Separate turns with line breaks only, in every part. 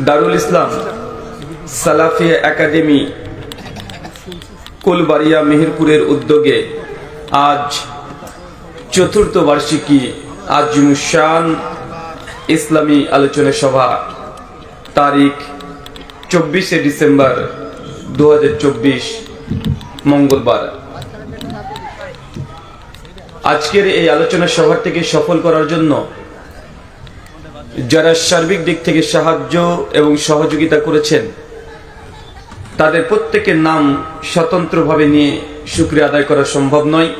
দারুল ইসলাম Salafia academy Kulbaria মেহেরপুরের উদ্যোগে আজ চতুর্থ বার্ষিকী আজিমুশান ইসলামী আলোচনা সভা তারিখ 24 ডিসেম্বর 2024 মঙ্গলবার। আজকের এই আলোচনা সভাটিকে সফল করার জন্য যারা সার্বিক দিক থেকে সাহায্য এবং সহযোগিতা করেছেন তাদের প্রত্যেকের নাম স্বতন্ত্রভাবে নিয়ে শুকরিয়া আদায় করা সম্ভব নয়।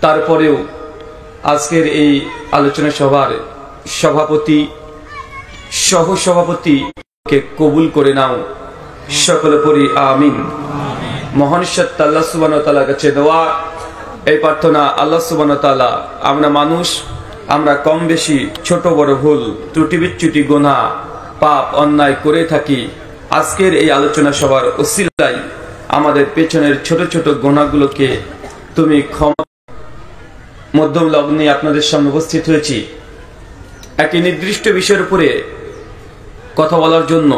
তারপরেও আজকের এই আলোচনা সভার সভাপতি সহসভাপতিকে কবুল করে নাও, সকলে পড়ি আমিন। মহান সত্তা আল্লাহ সুবহানাহু ওয়া তাআলার কাছে দোয়া, এই প্রার্থনা, আল্লাহ সুবহানাহু ওয়া তাআলা আমরা মানুষ, আমরা কম বেশি ছোট বড় ভুল ত্রুটি বিচ্যুতি গুনাহ পাপ অন্যায় করে থাকি। আজকের এই আলোচনা সভার ওসিলায় আমাদের পেছনের ছোট ছোট গুনাহগুলোকে তুমি ক্ষমা। মধ্যম লগ্নে আপনাদের সামনে উপস্থিত হয়েছি একটি নির্দিষ্ট বিষয়ের উপরে কথা বলার জন্য।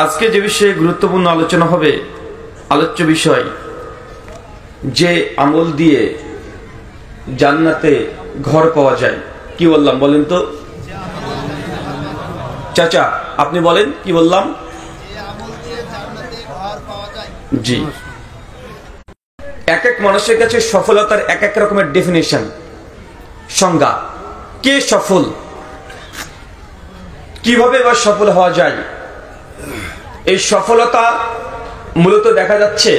আজকে যে বিষয়ে গুরুত্বপূর্ণ আলোচনা হবে, আলোচ্য বিষয় যে আমল দিয়ে জান্নাতে ঘর পাওয়া যায়। কি বললাম বলেন তো চাচা, আপনি বলেন কি বললাম? জি, এক এক মানুষের কাছে সফলতার এক এক রকমের ডেফিনেশন, সংজ্ঞা। কে সফল, কিভাবে বা সফল হওয়া যায়? এই সফলতা মূলত দেখা যাচ্ছে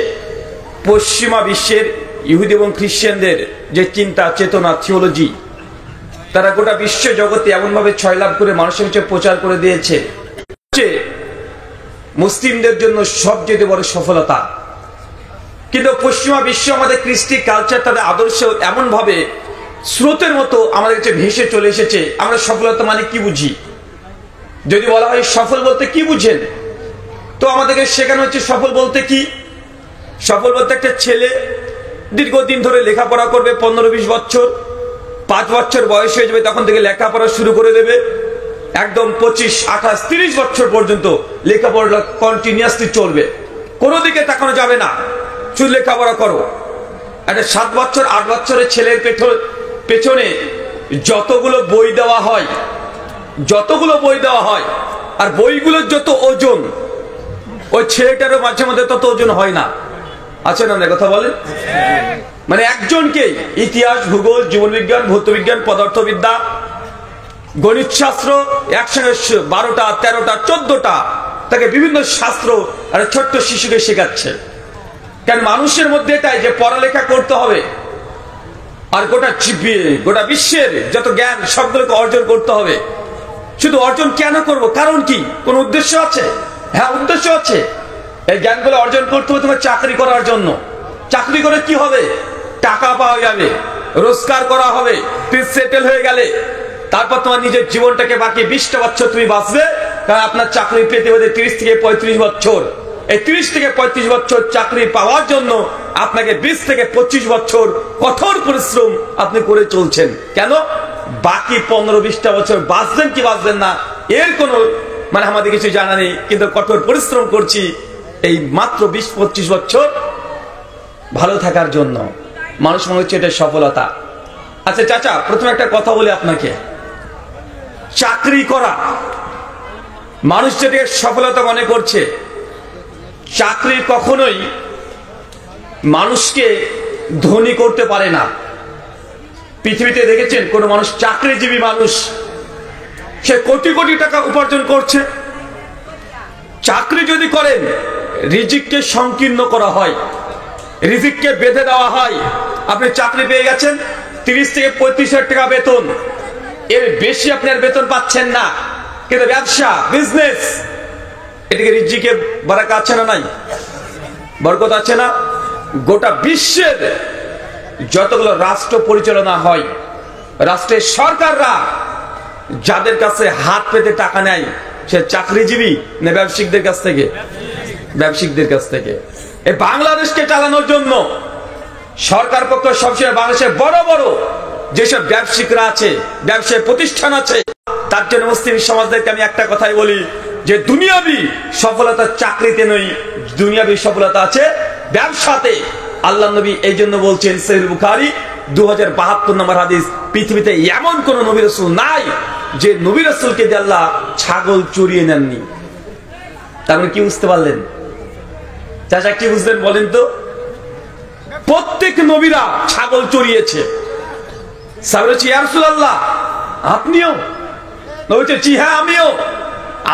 পশ্চিমা বিশ্বের ইহুদি এবং খ্রিস্টানদের যে চিন্তা চেতনা থিওলজি, তারা গোটা বিশ্ব জগতে এমনভাবে ছয়লাভ করে মানুষের কাছে প্রচার করে দিয়েছে যে মুসলিমদের জন্য সবচেয়ে বড় সফলতা। কিন্তু পশ্চিমা বিশ্ব আমাদের কৃষ্টি কালচার, তাদের আদর্শ এমনভাবে স্রোতের মতো আমাদের কাছে ভেসে চলে এসেছে। আমরা সফলতা মানে কি বুঝি? যদি বলা হয় সফল বলতে কি বুঝেন, তো আমাদেরকে শেখানো হচ্ছে সফল বলতে কি। সফল বলতে একটা ছেলে দীর্ঘদিন ধরে লেখাপড়া করবে, 15-20 বছর, 5 বছর বয়স হয়ে যাবে তখন থেকে লেখাপড়া শুরু করে দেবে, একদম 25, 28, 30 বছর পর্যন্ত লেখাপড়া কন্টিনিউয়াসলি চলবে, কোনো দিকে তাকানো যাবে না, শুধু লেখাপড়া করো। একটা 7 বছর 8 বছরের ছেলের পেছনে যতগুলো বই দেওয়া হয় আর বইগুলোর যত ওজন, ওই ছেলেটারও মাঝে মধ্যে তত ওজন হয় না। আছে না কথা বলেন? মানে একজনকে ইতিহাস, ভূগোল, জীবনবিজ্ঞান, ভৌতবিজ্ঞান, পদার্থবিদ্যা, গণিত শাস্ত্র একসঙ্গে 12টা 13টা 14টা তাকে বিভিন্ন শাস্ত্র আর ছোট্ট শিশুকে শেখাচ্ছে। কারণ মানুষের মধ্যে এটাই যে পড়ালেখা করতে হবে আর গোটা বিশ্বের যত জ্ঞান সবগুলোকে অর্জন করতে হবে। শুধু অর্জন কেন করব, কারণ কি? কোন উদ্দেশ্য আছে? হ্যাঁ, উদ্দেশ্য আছে। এই জ্ঞানগুলো অর্জন করতে হবে তোমার চাকরি করার জন্য। চাকরি করে কি হবে? টাকা পাওয়া যাবে, রোজগার করা হবে, তুমি সেটেল হয়ে গেলে তারপর তোমার নিজের জীবনটাকে বাকি 20টা বছর তুমি বাঁচবে। কারণ আপনার চাকরি পেতে পেতে 30 থেকে 35 বছর, এই 30 থেকে 35 বছর চাকরি পাওয়ার জন্য আপনাকে 20 থেকে 25 বছর কঠোর পরিশ্রম আপনি করে চলছেন। কেন? বাকি 15-20টা বছর বাঁচবেন কি বাঁচবেন না এর কোনো মানে আমাদের কিছু জানা নেই, কিন্তু কঠোর পরিশ্রম করছি এই মাত্র 20-25 বছর ভালো থাকার জন্য। মানুষ মনে হচ্ছে এটা সফলতা। আচ্ছা চাচা, প্রথমে একটা কথা বলি আপনাকে, চাকরি করা মানুষ যেটাকে সফলতা মনে করছে, চাকরি কখনোই মানুষকে ধনী করতে পারে না। পৃথিবীতে দেখেছেন কোন মানুষ, চাকরিজীবী মানুষ, সে কোটি কোটি টাকা উপার্জন করছে। চাকরি যদি করেন, রিজিককে সংকীর্ণ করা হয়, রিজিককে বেঁধে দেওয়া হয়। আপনি চাকরি পেয়ে গেছেন, 30 থেকে 35,000 টাকা বেতন, এর বেশি আপনার বেতন পাচ্ছেন না। কিন্তু ব্যবসা, বিজনেস, এদিকে রিজিকে বারাকা আছে না নাই? বরকত আছে না? গোটা বিশ্বের যতগুলো রাষ্ট্র পরিচালনা হয়, রাষ্ট্রের সরকাররা যাদের কাছে হাত পেতে টাকা নেয়, সে চাকরিজীবী না ব্যবসায়িকদের কাছ থেকে? ব্যবসায়িকদের কাছ থেকে। এই বাংলাদেশকে চালানোর জন্য সরকার পক্ষ সবসময় বাংলাদেশের বড় বড় যেসব ব্যবসায়িকরা আছে, ব্যবসায় প্রতিষ্ঠান আছে, তার জন্য মুসলিম সমাজদেরকে আমি একটা কথাই বলি যে দুনিয়াবি সফলতা চাকরিতে নয়, দুনিয়াবি সফলতা আছে ব্যবসাতে। আল্লাহ নবী এই জন্য বলছেন, সহিহ বুখারী 2072 নম্বর হাদিস, পৃথিবীতে এমন কোন নবী রাসূল নাই যে নবী রাসূলকে দিয়ে আল্লাহ ছাগল চড়িয়ে নেননি। তার মানে কি বুঝতে পারলেন চাচা, কি বুঝলেন বলেন তো? প্রত্যেক নবীরা ছাগল চড়িয়েছে। সাহাবারা বলছে, ইয়া রাসূলুল্লাহ আপনিও? বলছে, জি হ্যাঁ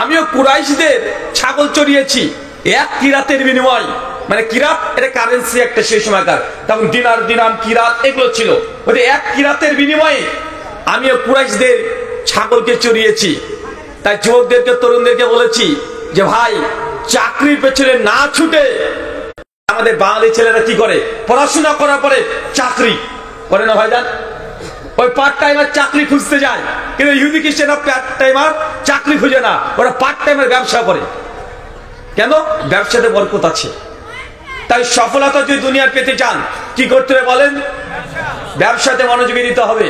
আমিও কুরাইশদের ছাগল চড়িয়েছি এক কিরাতের বিনিময়। মানে কিরাত এটা কারেন্সি একটা সেই সময়কার, তখন দিনার দিনাম কিরাত এগুলো ছিল। ওটা এক কিরাতের বিনিময়ে আমিও কুরাইশদের ছাগলকে চড়িয়েছি। তাই যুবকদেরকে, তরুণদেরকে বলেছি যে ভাই, চাকরির পেছনে না ছুটে আমাদের বাঙালি ছেলেরা কি করে, পড়াশোনা করার পরে চাকরি করে না ভাইজান, ওই পার্ট টাইমার চাকরি খুঁজতে যায়। কিন্তু ইহুদি খ্রিস্টানরা পার্ট টাইমার চাকরি খুঁজে না, ওরা পার্ট টাইমের ব্যবসা করে। কেন? ব্যবসাতে বরকত আছে। তাই সফলতা যদি দুনিয়ার পেতে চান কি করতে হবে বলেন? ব্যবসাতে মনোযোগী দিতে হবে,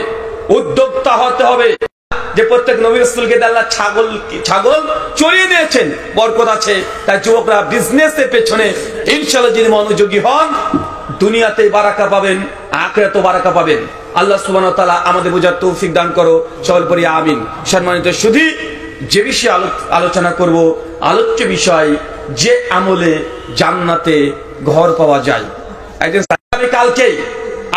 উদ্যোক্তা হতে হবে। যে প্রত্যেক নবী রাসূলকে আল্লাহ ছাগল চড়িয়ে দিয়েছেন, বরকত আছে। তাই যুবকরা বিজনেসের পেছনে ইনশাআল্লাহ যদি মনোযোগী হন, দুনিয়াতে বারাকা পাবেন, আখিরাতেও বারাকা পাবেন। আল্লাহ সুবহানাহু ওয়া তাআলা আমাদের বোঝার তৌফিক দান করো, সকল পরি আমিন। সম্মানিত সুধী, যে বিষয়ে আলোচনা করব, আলোচ্য বিষয় যে আমলে জান্নাতে ঘর পাওয়া যায়। একদিন কালকে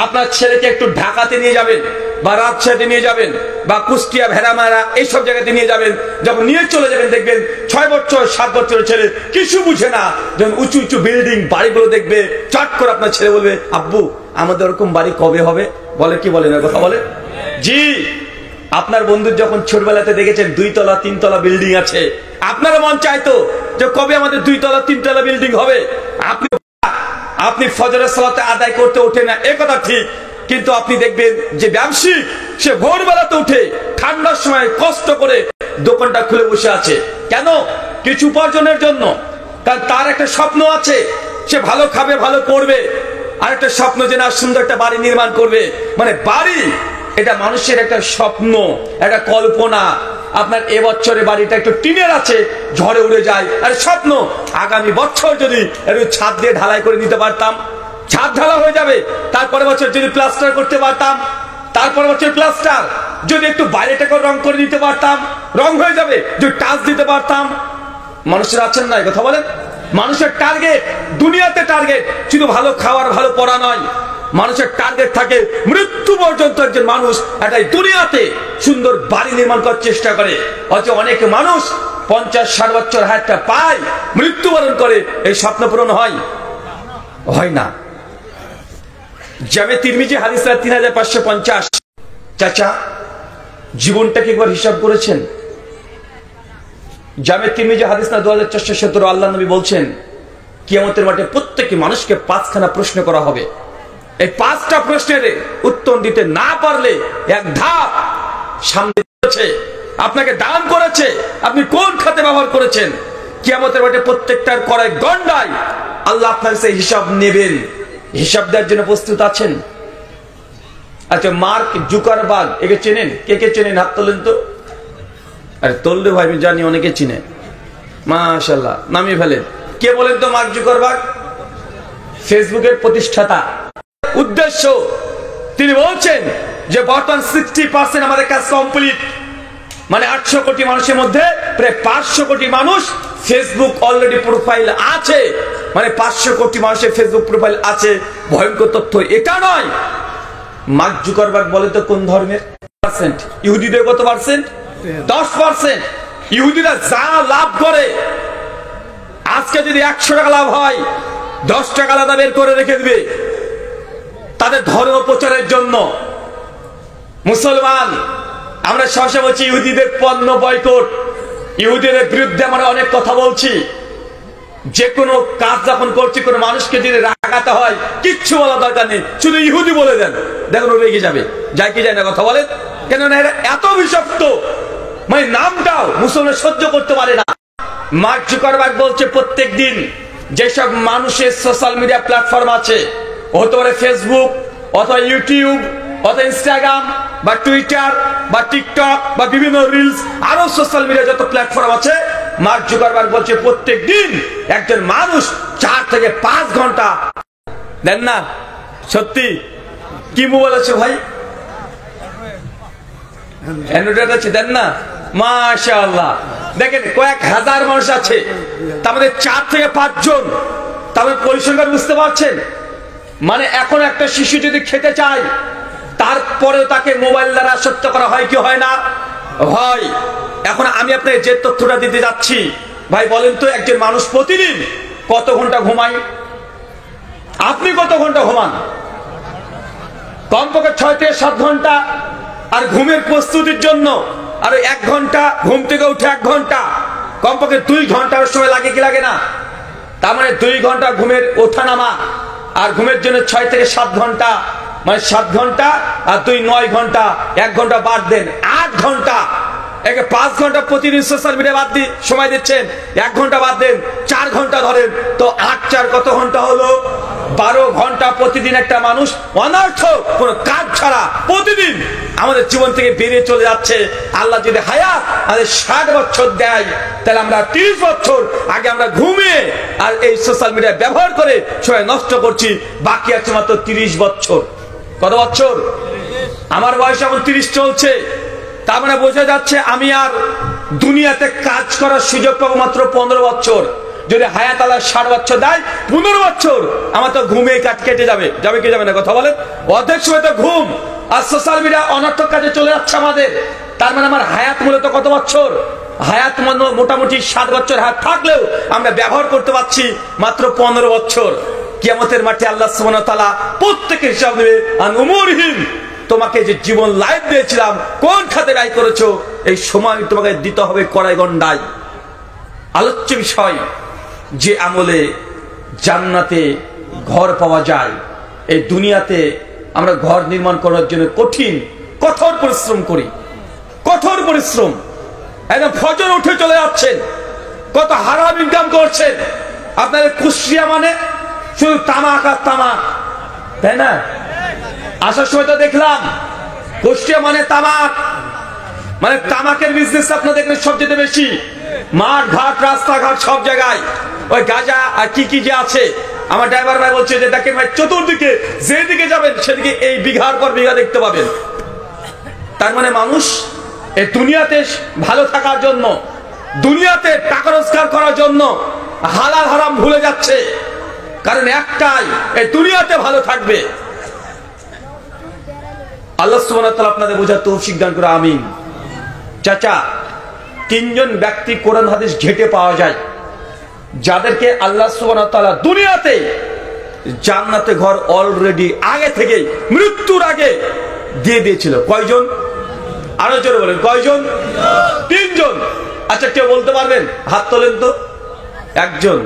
আপনার ছেলেকে একটু ঢাকাতে নিয়ে যাবেন, বা রাজশাহীতে নিয়ে যাবেন, বা কুষ্টিয়া, ভেড়ামারা এইসব জায়গাতে নিয়ে যাবেন। যখন নিয়ে চলে যাবেন দেখবেন 6 বছর 7 বছরের ছেলে কিছু বুঝে না, যখন উঁচু উঁচু বিল্ডিং বাড়িগুলো দেখবে, চট করে আপনার ছেলে বলবে, আব্বু আমাদের ওরকম বাড়ি কবে হবে? বলে কি বলে না কথা বলে? জি, আপনার বন্ধুর যখন ছোটবেলাতে দেখেছেন 2 তলা 3 তলা বিল্ডিং আছে, আপনার মন চাইতো যে কবে আমাদের 2 তলা 3 তলা বিল্ডিং হবে। আপনি ফজরের সালাতে আদায় করতে ওঠে না, এ কথা ঠিক, কিন্তু আপনি দেখবেন যে ব্যবসায়িক সে ভোরবেলাতে উঠে ঠান্ডার সময় কষ্ট করে দোকানটা খুলে বসে আছে। কেন? কিছু উপার্জনের জন্য। কারণ তার একটা স্বপ্ন আছে, সে ভালো খাবে, ভালো পড়বে, আর একটা স্বপ্ন যে না সুন্দর একটা বাড়ি নির্মাণ করবে। মানে বাড়ি এটা মানুষের একটা স্বপ্ন, একটা কল্পনা। আপনার এবছরে বাড়িটা একটু টিনের আছে, ঝড়ে উড়ে যায়, আর স্বপ্ন আগামী বছর যদি একটু ছাদ দিয়ে ঢালাই করে নিতে পারতাম, ছাদ ঢালা হয়ে যাবে। তারপরে বছর যদি প্লাস্টার করতে পারতাম, তারপরে বছর প্লাস্টার, যদি একটু বাইরেটাকে রং করে দিতে পারতাম, রং হয়ে যাবে। যদি টাচ দিতে পারতাম। মানুষের আছেন না, কথা বলেন? মানুষের টার্গেট, দুনিয়াতে টার্গেট শুধু ভালো খাওয়ার, ভালো পড়া নয়। মানুষের টার্গেট থাকে মৃত্যু পর্যন্ত একজন মানুষ একটা দুনিয়াতে সুন্দর বাড়ি নির্মাণ করার চেষ্টা করে। অথচ অনেক মানুষ 50-60 বছর হায়াতটা পায়, মৃত্যুবরণ করে, এই স্বপ্ন পূরণ হয় না। জামে তিরমিজি হাদিস 3550। চাচা জীবনটাকে একবার হিসাব করেছেন? জামে তিরমিজি হাদিস না 2417। আল্লাহ নবী বলছেন, কিয়ামতের মাঠে প্রত্যেক মানুষকে 5খানা প্রশ্ন করা হবে। এই 5টা প্রশ্নের উত্তর দিতে না পারলে এক ধাপ সামনে আছে, আপনাকে দান করেছে, আপনি কোন খাতে ব্যবহার করেছেন। কিয়ামতের মাঠে প্রত্যেকটার কড়াই গন্ডায় আল্লাহ আপনার সেই হিসাব নেবেন। হিসাব দেওয়ার জন্য প্রস্তুত আছেন? আচ্ছা, মার্ক জুকারবার্গ, একে চেনেন? কে কে চেনেন? হাত তোলেন তো। আরে তোললে ভাই, আমি জানি অনেকে চিনে, মাশাআল্লাহ, নামিয়ে ফেলেন। কে বলেন তো মার্ক জুকারবার্গ? ফেসবুকের প্রতিষ্ঠাতা। উদ্দেশ্য, তিনি বলছেন যে বর্তমান 60% আমাদের কাজ কমপ্লিট। মানে 800 কোটি মানুষের মধ্যে প্রায় 500 কোটি মানুষ ফেসবুক অলরেডি প্রোফাইল আছে। মানে 500 কোটি মানুষের ফেসবুক প্রোফাইল আছে। ভয়ঙ্কর তথ্য এটা নয়। মার্ক জুকারবার্গ বলে তো কোন ধর্মের? ইহুদিদের কত পার্সেন্ট? 10%। ইহুদিরা যা লাভ করে, আজকে যদি 100 টাকা লাভ হয়, 10 টাকা আলাদা বের করে রেখে দিবে তাদের ধর্ম প্রচারের জন্য। মুসলমান আমরা সবসময় বলছি ইহুদিদের পণ্য বয়কট, ইহুদিদের বিরুদ্ধে আমরা অনেক কথা বলছি। যে কোনো কাজ যখন করছি, কোনো মানুষকে যদি রাগাতে হয়, কিচ্ছু বলা দরকার নেই, শুধু ইহুদি বলে দেন, দেখুন রেগে যাবে। যায় কি যায় না কথা বলেন? কেননা এরা এত বিষাক্ত, মানে নামটাও মুসলমান সহ্য করতে পারে না। মার্ক জুকারবার্গ বলছে প্রত্যেক দিন যেসব মানুষের সোশ্যাল মিডিয়া প্ল্যাটফর্ম আছে, হতে পারে ফেসবুক অথবা ইউটিউব অথবা ইনস্টাগ্রাম বা টুইটার বা টিকটক বা বিভিন্ন রিলস আরো সোশ্যাল মিডিয়া যত প্ল্যাটফর্ম আছে, মার্ক জুকারবার্গ বলছে প্রত্যেক দিন একজন মানুষ 4 থেকে 5 ঘন্টা দেন না। সত্যি কি মোবাইল আছে ভাই? অ্যান্ড্রয়েড আছে, দেন না? মাশাআল্লাহ। দেখেন কয়েক হাজার মানুষ আছে, তার মধ্যে 4 থেকে 5 জন, তাদের পরিসংখ্যান বুঝতে পারছেন? মানে এখন একটা শিশু যদি খেতে চায়, তারপরেও তাকে মোবাইল দ্বারা আসক্ত করা হয় কি হয় না? হয়। এখন আমি আপনাকে যে তথ্যটা দিতে যাচ্ছি, ভাই বলেন তো, একজন মানুষ প্রতিদিন কত ঘন্টা ঘুমায়? আপনি কত ঘন্টা ঘুমান? কমপক্ষে 6 থেকে 7 ঘন্টা। আর ঘুমের প্রস্তুতির জন্য আর 1 ঘন্টা, ঘুম থেকে উঠে 1 ঘন্টা, কমপক্ষে 2 ঘন্টার সময় লাগে কি লাগে না? তার মানে 2 ঘন্টা ঘুমের ওঠানামা, আর ঘুমের জন্য 6 থেকে 7 ঘন্টা, মানে 7 ঘন্টা আর 2 9 ঘন্টা, 1 ঘন্টা বাদ দেন 8 ঘন্টা। একে 5 ঘন্টা প্রতিদিন সোশ্যাল মিডিয়া বাদ দিয়ে সময় দিচ্ছেন, 1 ঘন্টা বাদ দেন, 4 ঘন্টা ধরেন, তো 8 4 কত ঘন্টা হলো? 12 ঘন্টা প্রতিদিন একটা মানুষ অনর্থক কোনো কাজ ছাড়া প্রতিদিন আমাদের জীবন থেকে বেরিয়ে চলে যাচ্ছে। আল্লাহ যদি হায়াত আমাদের 60 বছর দেয়, তাহলে আমরা 30 বছর আগে আমরা ঘুমিয়ে আর এই সোশ্যাল মিডিয়া ব্যবহার করে সময় নষ্ট করছি। বাকি আছে মাত্র 30 বছর। কত বছর? আমার বয়স এখন 30 চলছে। তার মানে বোঝা যাচ্ছে আমি আর দুনিয়াতে কাজ করার সুযোগ পাবো মাত্র 15 বছর। যদি হায়াত আল্লাহ 60 বছর দেয়, 15 বছর আমার তো ঘুমে কেটে যাবে। যাবে কি যাবে না? কথা বলেন। অর্ধেক সময় তো ঘুম আর সোশ্যাল মিডিয়া অনর্থক কাজে চলে যাচ্ছে আমাদের। তার মানে আমার হায়াত মূলত কত বছর? হায়াত মোটামুটি 60 বছর হায়াত থাকলেও আমরা ব্যবহার করতে পারছি মাত্র 15 বছর। কিয়ামতের মাঠে আল্লাহ সুবহানাহু ওয়া তাআলা প্রত্যেকের হিসাব নেবে। আন উমুরহিম, তোমাকে যে জীবন লাইফ দিয়েছিলাম কোন খাতে ব্যয় করেছো, এই সময় তোমাকে দিতে হবে কড়াই গন্ডায়। আলোচ্য বিষয়, যে আমলে জান্নাতে ঘর পাওয়া যায়, এই দুনিয়াতে আমরা ঘর নির্মাণ করার জন্য কঠোর পরিশ্রম করি। কঠোর পরিশ্রম, একদম ফজর উঠে চলে যাচ্ছেন, কত হারাম ইনকাম করছেন। আপনাদের কুষ্টিয়া মানে শুধু তামাক আর তামাক, তাই না? আসার সময় তো দেখলাম কুষ্টিয়া মানে তামাক, মানে তামাকের বিজনেস আপনার দেখলেন সবচেয়ে বেশি। মাঠ ঘাট রাস্তাঘাট সব জায়গায় ওই গাঁজা আর কি যে আছে। আমার ড্রাইভার ভাই বলছে যে দেখেন ভাই, চতুর্দিকে যেদিকে যাবেন সেদিকে এই বিঘার পর বিঘা দেখতে পাবেন। তার মানে মানুষ এই দুনিয়াতে ভালো থাকার জন্য, দুনিয়াতে টাকা রোজগার করার জন্য হালাল হারাম ভুলে যাচ্ছে। কারণ একটাই, এই দুনিয়াতে ভালো থাকবে। আল্লাহ সুবহানাহু ওয়া তাআলা আপনাদের বোঝার তৌফিক দান করে, আমিন। চাচা, 3 জন ব্যক্তি কোরআন হাদিস ঘেটে পাওয়া যায় যাদেরকে আল্লাহ সুবহানাহু ওয়া তাআলা দুনিয়াতে জান্নাতে ঘর অলরেডি আগে থেকেই, মৃত্যুর আগে দিয়ে দিয়েছিল। কয়জন? আরো জোরে বলেন, কয়জন? 3 জন। আচ্ছা, কেউ বলতে পারবেন? হাত তোলেন তো। 1 জন,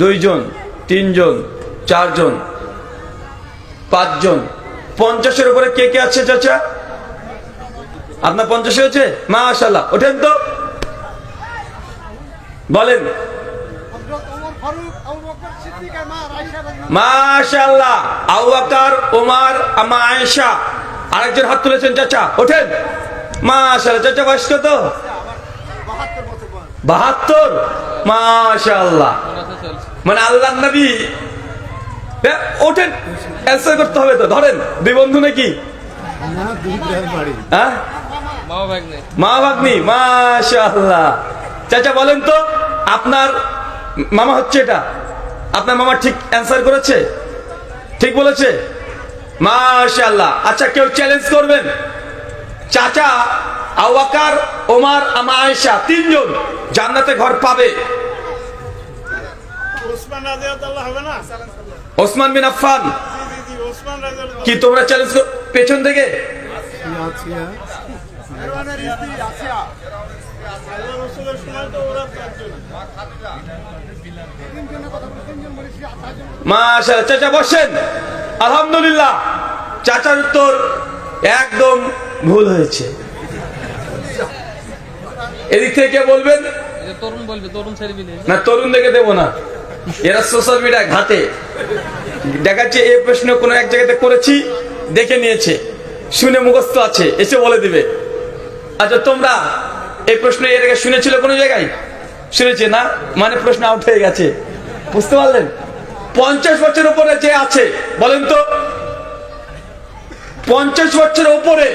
2 জন, 3 জন, 4 জন, 5 জন। 50-এর উপরে কে কে আছে চাচা? আপনার 50 হয়েছে? মাশাআল্লাহ, ওঠেন তো, বলেন। মাশাআল্লাহ, আবু বকর, ওমর, আম্মা আয়েশা। আরেকজন হাত তুলেছেন চাচা, ওঠেন। মাশাআল্লাহ। চাচা বয়স কত? 72। মাশাআল্লাহ, মানে আল্লাহর নবী। ওঠেন, অ্যানসার করতে হবে তো। ধরেন, 2 বন্ধু নাকি? হ্যাঁ, মা ভাগ্নি। মাশাআল্লাহ। চাচা বলেন তো, আপনার মামা হচ্ছে এটা? আপনার মামা ঠিক অ্যান্সার করেছে? ঠিক বলেছে? মাশাআল্লাহ। আচ্ছা, কেউ চ্যালেঞ্জ করবেন? চাচা আবু বকর, ওমর, আম্মা আয়েশা 3 জন জান্নাতে ঘর পাবে। ওসমান বিন আফফান। কি তোমরা চ্যালেঞ্জ পেছন থেকে? মাশাআল্লাহ। চাচা বসেন। আলহামদুলিল্লাহ, চাচার উত্তর একদম ভুল হয়েছে। এদিক থেকে বলবেন? তরুণ বলবে, তরুণ ছেড়ে না, তরুণ দেখে দেবো না। এরা সোশ্যাল মিডিয়া ঘাটে দেখাচ্ছে এই প্রশ্ন কোন এক জায়গাতে করেছি, দেখে নিয়েছে। শুনে মুখস্থ আছে, এসে বলে দিবে। আচ্ছা তোমরা এই প্রশ্ন এর আগে শুনেছিল কোনো জায়গায়? শুনেছে না, মানে প্রশ্ন আউট হয়ে গেছে, বুঝতে পারলেন? 50 বছর উপরে যে আছে বলেন তো, 50 বছর উপরে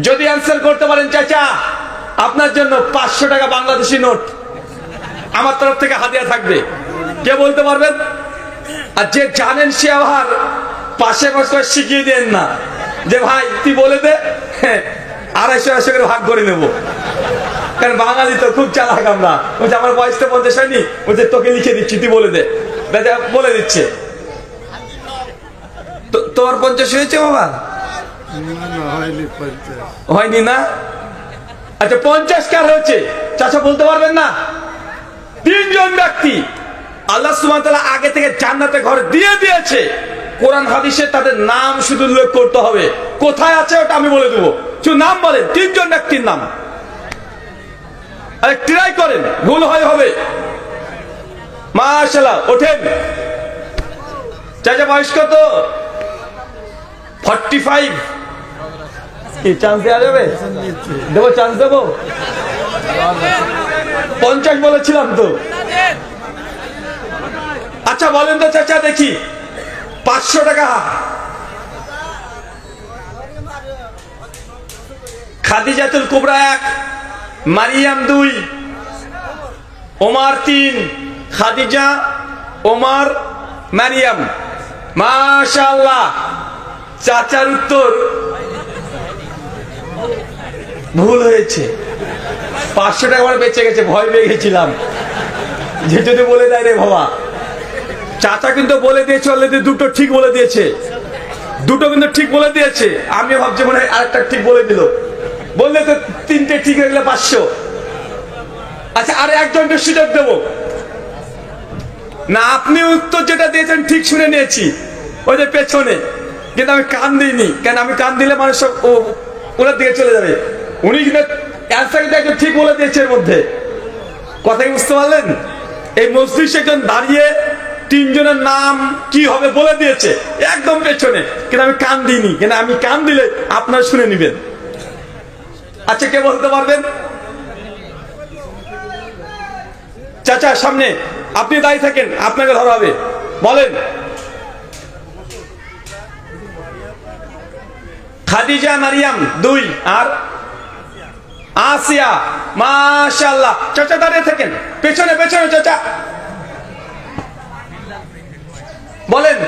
যদি অ্যান্সার করতে পারেন, চাচা আপনার জন্য 500 টাকা বাংলাদেশি নোট আমার তরফ থেকে হাদিয়া থাকবে। কে বলতে পারবেন? আর যে জানেন সে আবার পাশে বসে শিখিয়ে দেন না, যে ভাই তুই বলে দে, 250 করে ভাগ করে নেবো। কারণ বাঙালি তো খুব চালাক আমরা, বলছে আমার বয়স তো 50 হয়নি, বলছে তোকে লিখে দিচ্ছি তুই বলে দে, বলে দিচ্ছে। তোর 50 হয়েছে বাবা? হয়নি না? আচ্ছা 50 কার হয়েছে চাচা বলতে পারবেন না? 3 জন ব্যক্তি আল্লাহ সুবহানাহু ওয়া তাআলা আগে থেকে জান্নাতে ঘর দিয়ে দিয়েছে। কোরআন হাদিসে তাদের নাম শুধু উল্লেখ করতে হবে, কোথায় আছে ওটা আমি বলে দেবো। শুধু নাম বলেন, 3 জন ব্যক্তির নাম। আরে ট্রাই করেন, ভুল হয় হবে। মাশাআল্লাহ, ওঠেন। চাচা বয়স কত? 45। এই চান্স দেওয়া যাবে? দেবো, চান্স দেবো। 50 বলেছিলাম তো। আচ্ছা বলেন তো চাচা দেখি, 500 টাকা। খাদিজাতুল কুবরা 1, মারিয়াম 2, ওমর 3, খাদিজা, ওমর, মারিয়াম। মাশাআল্লাহ, চাচার উত্তর ভুল হয়েছে। 500 টাকা আমার বেঁচে গেছে, ভয় পেয়ে গেছিলাম যে যদি বলে দেয় রে বাবা। চাচা কিন্তু বলে দিয়েছে অলরেডি, দুটো ঠিক বলে দিয়েছে, দুটো কিন্তু ঠিক বলে দিয়েছে। আমি ভাবছি মনে হয় আরেকটা ঠিক বলে দিল, বললে তো 3টে ঠিক হয়ে গেলে 500। আচ্ছা আরে একজনকে সুযোগ দেবো না, আপনি উত্তর যেটা দিয়েছেন ঠিক শুনে নিয়েছি, ওই যে পেছনে, কিন্তু আমি কান দিইনি। কেন আমি কান দিলে মানুষ ওনার দিকে চলে যাবে। উনি কিন্তু অ্যান্সার কিন্তু একজন ঠিক বলে দিয়েছে এর মধ্যে, কথা কি বুঝতে পারলেন? এই মজলিসে একজন দাঁড়িয়ে 3 জনের নাম কি হবে বলে দিয়েছে একদম পেছনে, কিন্তু আমি কান দিইনি। কেন আমি কান দিলে আপনারা শুনে নিবেন। আচ্ছা কে বলতে পারবেন? চাচা সামনে, আপনি দাঁড়িয়ে থাকেন, আপনাকে ধরা হবে। বলেন। খাদিজা, মারিয়াম 2, আর আসিয়া। মাশাআল্লাহ, চাচা দাঁড়িয়ে থাকেন, পেছনে পেছনে চাচা। বলেন।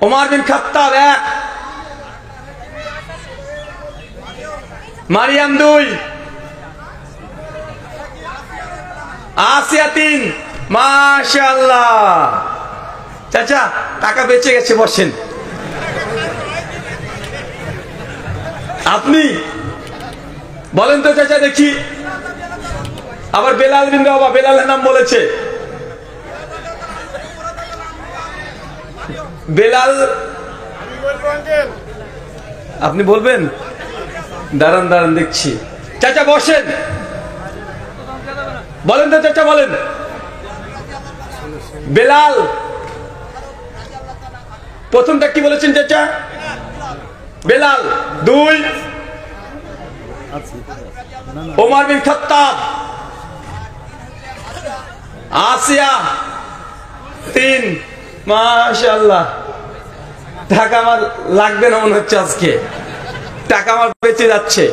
ওমর বিন খাত্তাব 1, মারিয়াম 2, আসিয়া 3। মাশাআল্লাহ, চাচা টাকা বেঁচে গেছে, বসেন। আপনি বলেন তো চাচা দেখি। আবার বেলাল বিন রাবাহ, বেলালের নাম বলেছে। বেলাল আপনি বলবেন? দাঁড়ান দাঁড়ান দেখছি। চাচা বসেন, বলেন তো চাচা বলেন। বেলাল প্রথমটা কি বলেছেন চাচা? বেলাল 2, ওমর বিন খাত্তাব, আসিয়া 3। মাশাআল্লাহ, টাকা আমার লাগবে না মনে হচ্ছে আজকে, টাকা আমার বেঁচে যাচ্ছে।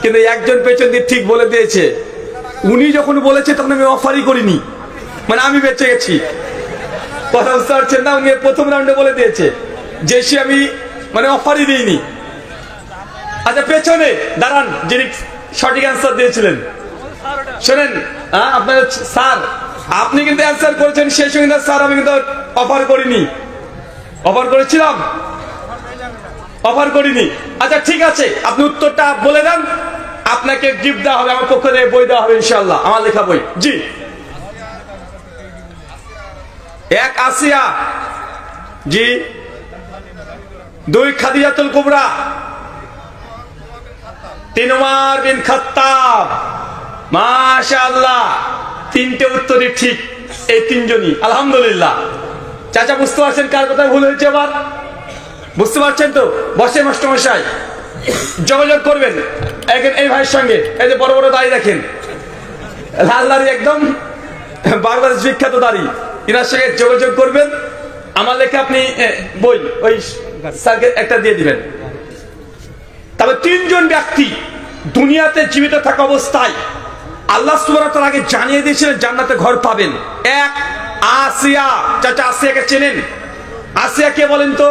কিন্তু একজন পেছন দিয়ে ঠিক বলে দিয়েছে, উনি যখন বলেছে তখন আমি অফারই করিনি, মানে আমি বেঁচে গেছি। কথা বুঝতে পারছেন না? উনি প্রথম রাউন্ডে বলে দিয়েছে, যে সে আমি মানে অফারই দিইনি। আচ্ছা পেছনে দাঁড়ান, যিনি সঠিক অ্যান্সার দিয়েছিলেন, শোনেন। আপনার স্যার, আপনি কিন্তু অ্যান্সার করেছেন সেই সঙ্গে স্যার আমি কিন্তু অফার করিনি। অফার করেছিলাম? অফার করিনি। আচ্ছা ঠিক আছে, আপনি উত্তরটা বলে দেন, আপনাকে গিফট দেওয়া হবে, আমার পক্ষ থেকে বই দেওয়া হবে ইনশাআল্লাহ, আমার লেখা বই। জি। 1 আসিয়া, জি। 2 খাদিজাতুল কুবরা, 3 ওমর বিন খাত্তাব। মাশাআল্লাহ, 3টে উত্তরই ঠিক, এই 3 জনই, আলহামদুলিল্লাহ। চাচা বুঝতে পারছেন কার কথা ভুল হয়েছে? আবার বুঝতে পারছেন তো? বসে মাস্টারমশাই যোগাযোগ করবেন এই ভাইয়ের সঙ্গে, এই যে বড় বড় দাড়ি দেখেন, লাল দাড়ি, একদম বাংলাদেশ বিখ্যাত দাড়ি, এনার সঙ্গে যোগাযোগ করবেন। আমার লেখা আপনি বই ওই স্যারকে একটা দিয়ে দিবেন। তবে 3 জন ব্যক্তি দুনিয়াতে জীবিত থাকা অবস্থায় আল্লাহ সুবহানাহু ওয়া তাআলা আগে জানিয়ে দিয়েছিলেন জান্নাতে ঘর পাবেন। এক, আসিয়া। চাচা আসিয়াকে চেনেন? আসিয়া কে বলেন তো?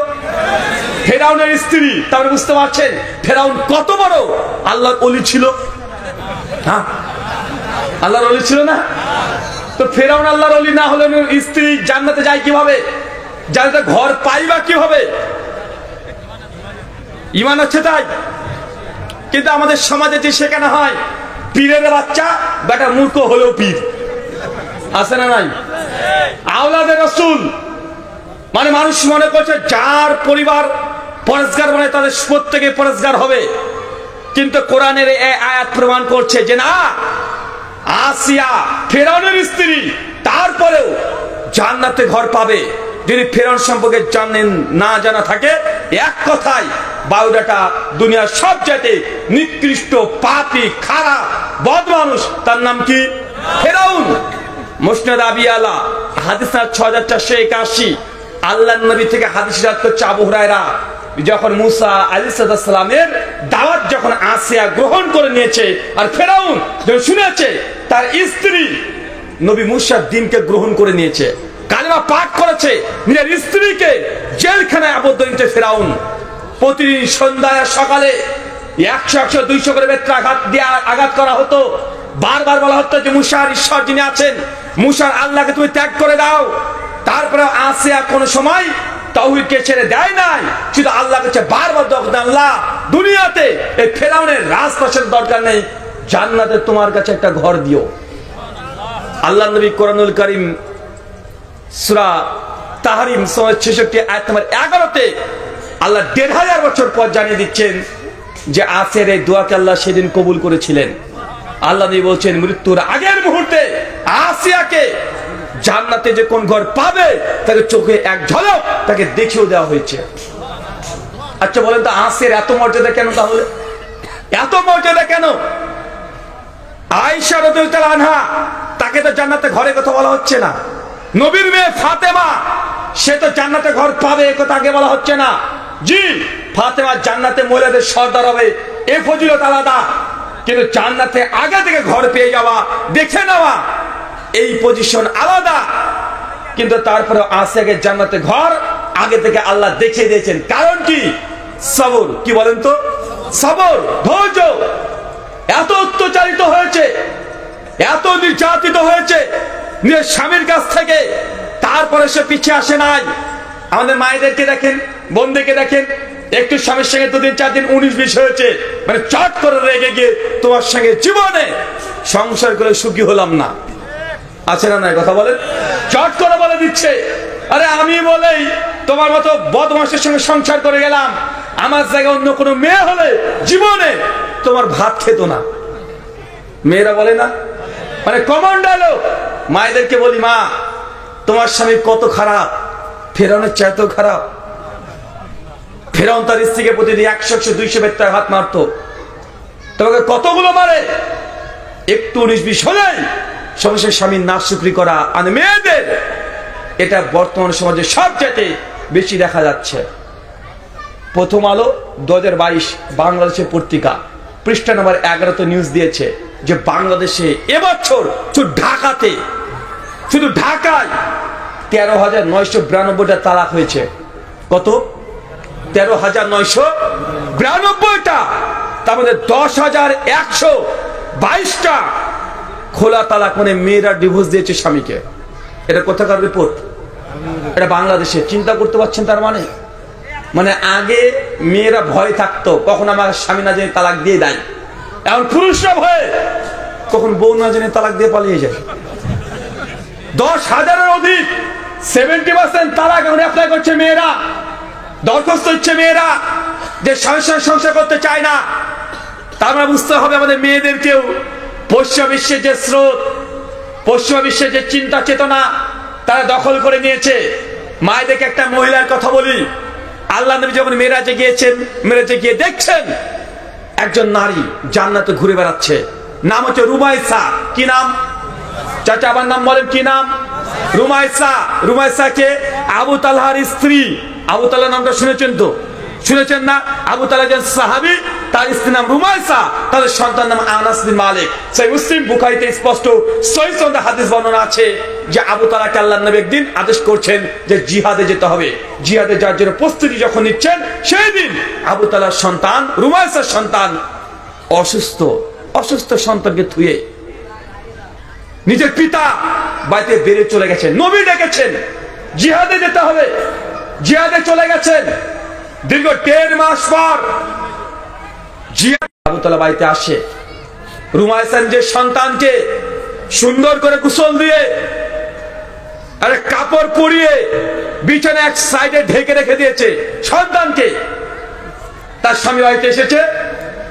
ফেরাউনের স্ত্রী। তাহলে বুঝতে পারছেন ফেরাউন কত বড় আল্লাহর ওলি ছিল। হ্যাঁ, আল্লাহর ওলি ছিল না? তো ফেরাউন আল্লাহর ওলি না হলে স্ত্রী জান্নাতে যায় কিভাবে? জান্নাতে ঘর পাইবা কিভাবে? ঈমান হচ্ছে তাই। কিন্তু আমাদের সমাজে যে শেখানো হয় পীরের বাচ্চা বেটা মূর্খ হলেও পীর, আছে না নাই? আওলাদে রাসূল মানে মানুষ মনে করছে যার পরিবার পরেশগার মানে তাদের প্রত্যেকে পরেশগার হবে। কিন্তু কোরআনের এই আয়াত প্রমাণ করছে যে না, আসিয়া ফেরাউনের স্ত্রী, তারপরেও জান্নাতে ঘর পাবে। যদি ফেরাউন সম্পর্কে না জানা থাকে, এক কথায় বায়ুডাটা দুনিয়ার সবচাইতে নিকৃষ্ট পাপী খারাপ বদমানুষ, তার নাম কি? ফেরাউন। মুসনাদ আবি আলা হাদিস 6481। আল্লাহর নবী থেকে হাদিস রাত করছে আবু হুরায়রা, যখন মুসা আলাইহিস সালামের দাওয়াত যখন আসিয়া গ্রহণ করে নিয়েছে আর ফেরাউন যখন শুনেছে তার স্ত্রী নবী মুসার দ্বীনকে গ্রহণ করে নিয়েছে, কালেমা পাঠ করেছে, নিজের স্ত্রীকে জেলখানায় আবদ্ধ নিতে ফেরাউন প্রতিদিন সন্ধ্যায় সকালে 100 200 করে বেত্রাঘাত দিয়ে আঘাত করা হতো। বারবার বলা হতো যে মুসার ঈশ্বর যিনি আছেন, মুসার আল্লাহকে তুমি ত্যাগ করে দাও। তারপরে আসিয়া কোন সময় তাওহীদকে ছেড়ে দেয় নাই, শুধু আল্লাহর কাছে বারবার দোয়া করতেন, আল্লাহ দুনিয়াতে এই ফেরাউনের রাজপ্রাসাদের দরকার নেই, জান্নাতে তোমার কাছে একটা ঘর দিও। আল্লাহর নবী কোরআনুল কারীম সূরা তাহরিম 66 আয়াত নম্বর 11-তে আল্লাহ 1500 বছর পর জানিয়ে দিচ্ছেন যে আসিয়ার এই দোয়াকে আল্লাহ সেদিন কবুল করেছিলেন। আল্লাহ নবী বলছেন মৃত্যুর আগের মুহূর্তে আসিয়াকে জান্নাতে যে কোন ঘর পাবে তাকে চোখে এক ঝলক তাকে দেখিয়ে দেওয়া হয়েছে। আচ্ছা বলেন তো আসিয়ার এত মর্যাদা কেন? তাহলে এত মর্যাদা কেন? আয়েশা রাদিয়াল্লাহু আনহা তাকে তো জান্নাতে ঘরের কথা বলা হচ্ছে না। নবীর মেয়ে ফাতেমা সে তো জান্নাতে ঘর পাবে এ কথা আগে বলা হচ্ছে না। জি, ফাতেমা জান্নাতে মহিলাদের সর্দার হবে, এ ফজিলত আলাদা। কিন্তু জান্নাতে আগে থেকে ঘর পেয়ে যাওয়া, দেখে নেওয়া, এই পজিশন আলাদা। কিন্তু তারপরে আসিয়াকে জান্নাতে ঘর আগে থেকে আল্লাহ দেখিয়ে দিয়েছেন। কারণ কি? সবর। কি বলেন তো? সবর, ধৈর্য। এত অত্যাচারিত হয়েছে, এত নির্যাতিত হয়েছে নিজের স্বামীর কাছ থেকে, তারপরে সে পিছিয়ে আসে নাই। আমাদের মায়েদেরকে দেখেন, বোনদেরকে দেখেন, একটু স্বামীর সঙ্গে 2 দিন 4 দিন 19-20 হয়েছে, মানে চট করে রেগে গিয়ে তোমার সঙ্গে জীবনে সংসার করে সুখী হলাম না, আছে না নাই? কথা বলেন। চট করে বলে দিচ্ছে, আরে আমি বলেই তোমার মতো বদমাশের সঙ্গে সংসার করে গেলাম, আমার জায়গায় অন্য কোনো মেয়ে হলে জীবনে তোমার ভাত খেত না। মেয়েরা বলে না, মানে কমন ডায়লগ। মায়েদেরকে বলি, মা তোমার স্বামী কত খারাপ, ফেরাউনের চাইতেও খারাপ। ফেরাউন তার স্ত্রীকে প্রতিদিন 100-200 বেত্রায় হাত মারত। তোমাকে কতগুলো মারে, একটু 19-20 হলেই সমস্যা স্বামীর নাশশুকরি করা। আর মেয়েদের এটা বর্তমান সমাজে সবচেয়ে বেশি দেখা যাচ্ছে। প্রথম আলো 2022 বাংলাদেশের পত্রিকা পৃষ্ঠা নম্বর 11-তে নিউজ দিয়েছে যে বাংলাদেশে এবছর শুধু ঢাকায় 13,992টা তালাক হয়েছে। কত? 13,992টা। তার মধ্যে 10,122টা খোলা তালাক, মানে মেয়েরা ডিভোর্স দিয়েছে স্বামীকে। এটা কোথাকার রিপোর্ট? এটা বাংলাদেশে। চিন্তা করতে পারছেন? তার মানে আগে মেয়েরা ভয় থাকতো কখন আমার স্বামী না জেনে তালাক দিয়ে দেয়, এখন পুরুষরা ভয়ে কখন বউ না জেনে তালাক দিয়ে পালিয়ে যায়। 10,000-এর অধিক 70% তালাক এখন অ্যাপ্লাই করছে মেয়েরা, দরখাস্ত হচ্ছে মেয়েরা যে সংসার করতে চায় না। তার মানে বুঝতে হবে আমাদের মেয়েদেরকেও পশ্চিমা বিশ্বের যে স্রোত, পশ্চিমা বিশ্বের যে চিন্তা চেতনা তারা দখল করে নিয়েছে। মায়েদেরকে একটা মহিলার কথা বলি, আল্লাহ নবী যখন মেরাজে গিয়েছেন, মেরাজে গিয়ে দেখছেন একজন নারী জান্নাতে ঘুরে বেড়াচ্ছে, নাম হচ্ছে রুমাইসা। কি নাম? চাচা আমার নাম বলেন, কি নাম? রুমাইসা। রুমাইসা কে? আবু তালহার স্ত্রী। আবু তালহা নামটা শুনেছেন তো? শুনেছেন না? আবু তালহা একজন সাহাবী, তার স্ত্রীর নাম রুমাইসা, তাদের সন্তান নাম আনাস বিন মালিক। সেই মুসলিম বুখারীতে স্পষ্ট সহিহ সনদে হাদিস বর্ণনা আছে যে আবু তালহাকে আল্লাহর নবী একদিন আদেশ করছেন যে জিহাদে যেতে হবে। জিহাদে যাওয়ার জন্য প্রস্তুতি যখন নিচ্ছেন, সেই দিন আবু তালহার সন্তান, রুমাইসার সন্তান অসুস্থ। অসুস্থ সন্তানকে থুয়ে নিজের পিতা বাড়িতে বেরিয়ে চলে গেছেন। নবী ডেকেছেন, জিহাদে যেতে হবে, জিহাদে চলে গেছেন। দীর্ঘ 1.5 মাস পর জিহাদ আবু তালহা বাড়িতে আসে। রুমাইসার যে সন্তানকে সুন্দর করে গোসল দিয়ে আরে কাপড় পরিয়ে বিছানা এক সাইডে ঢেকে রেখে দিয়েছে সন্তানকে। তার স্বামী বাড়িতে এসেছে,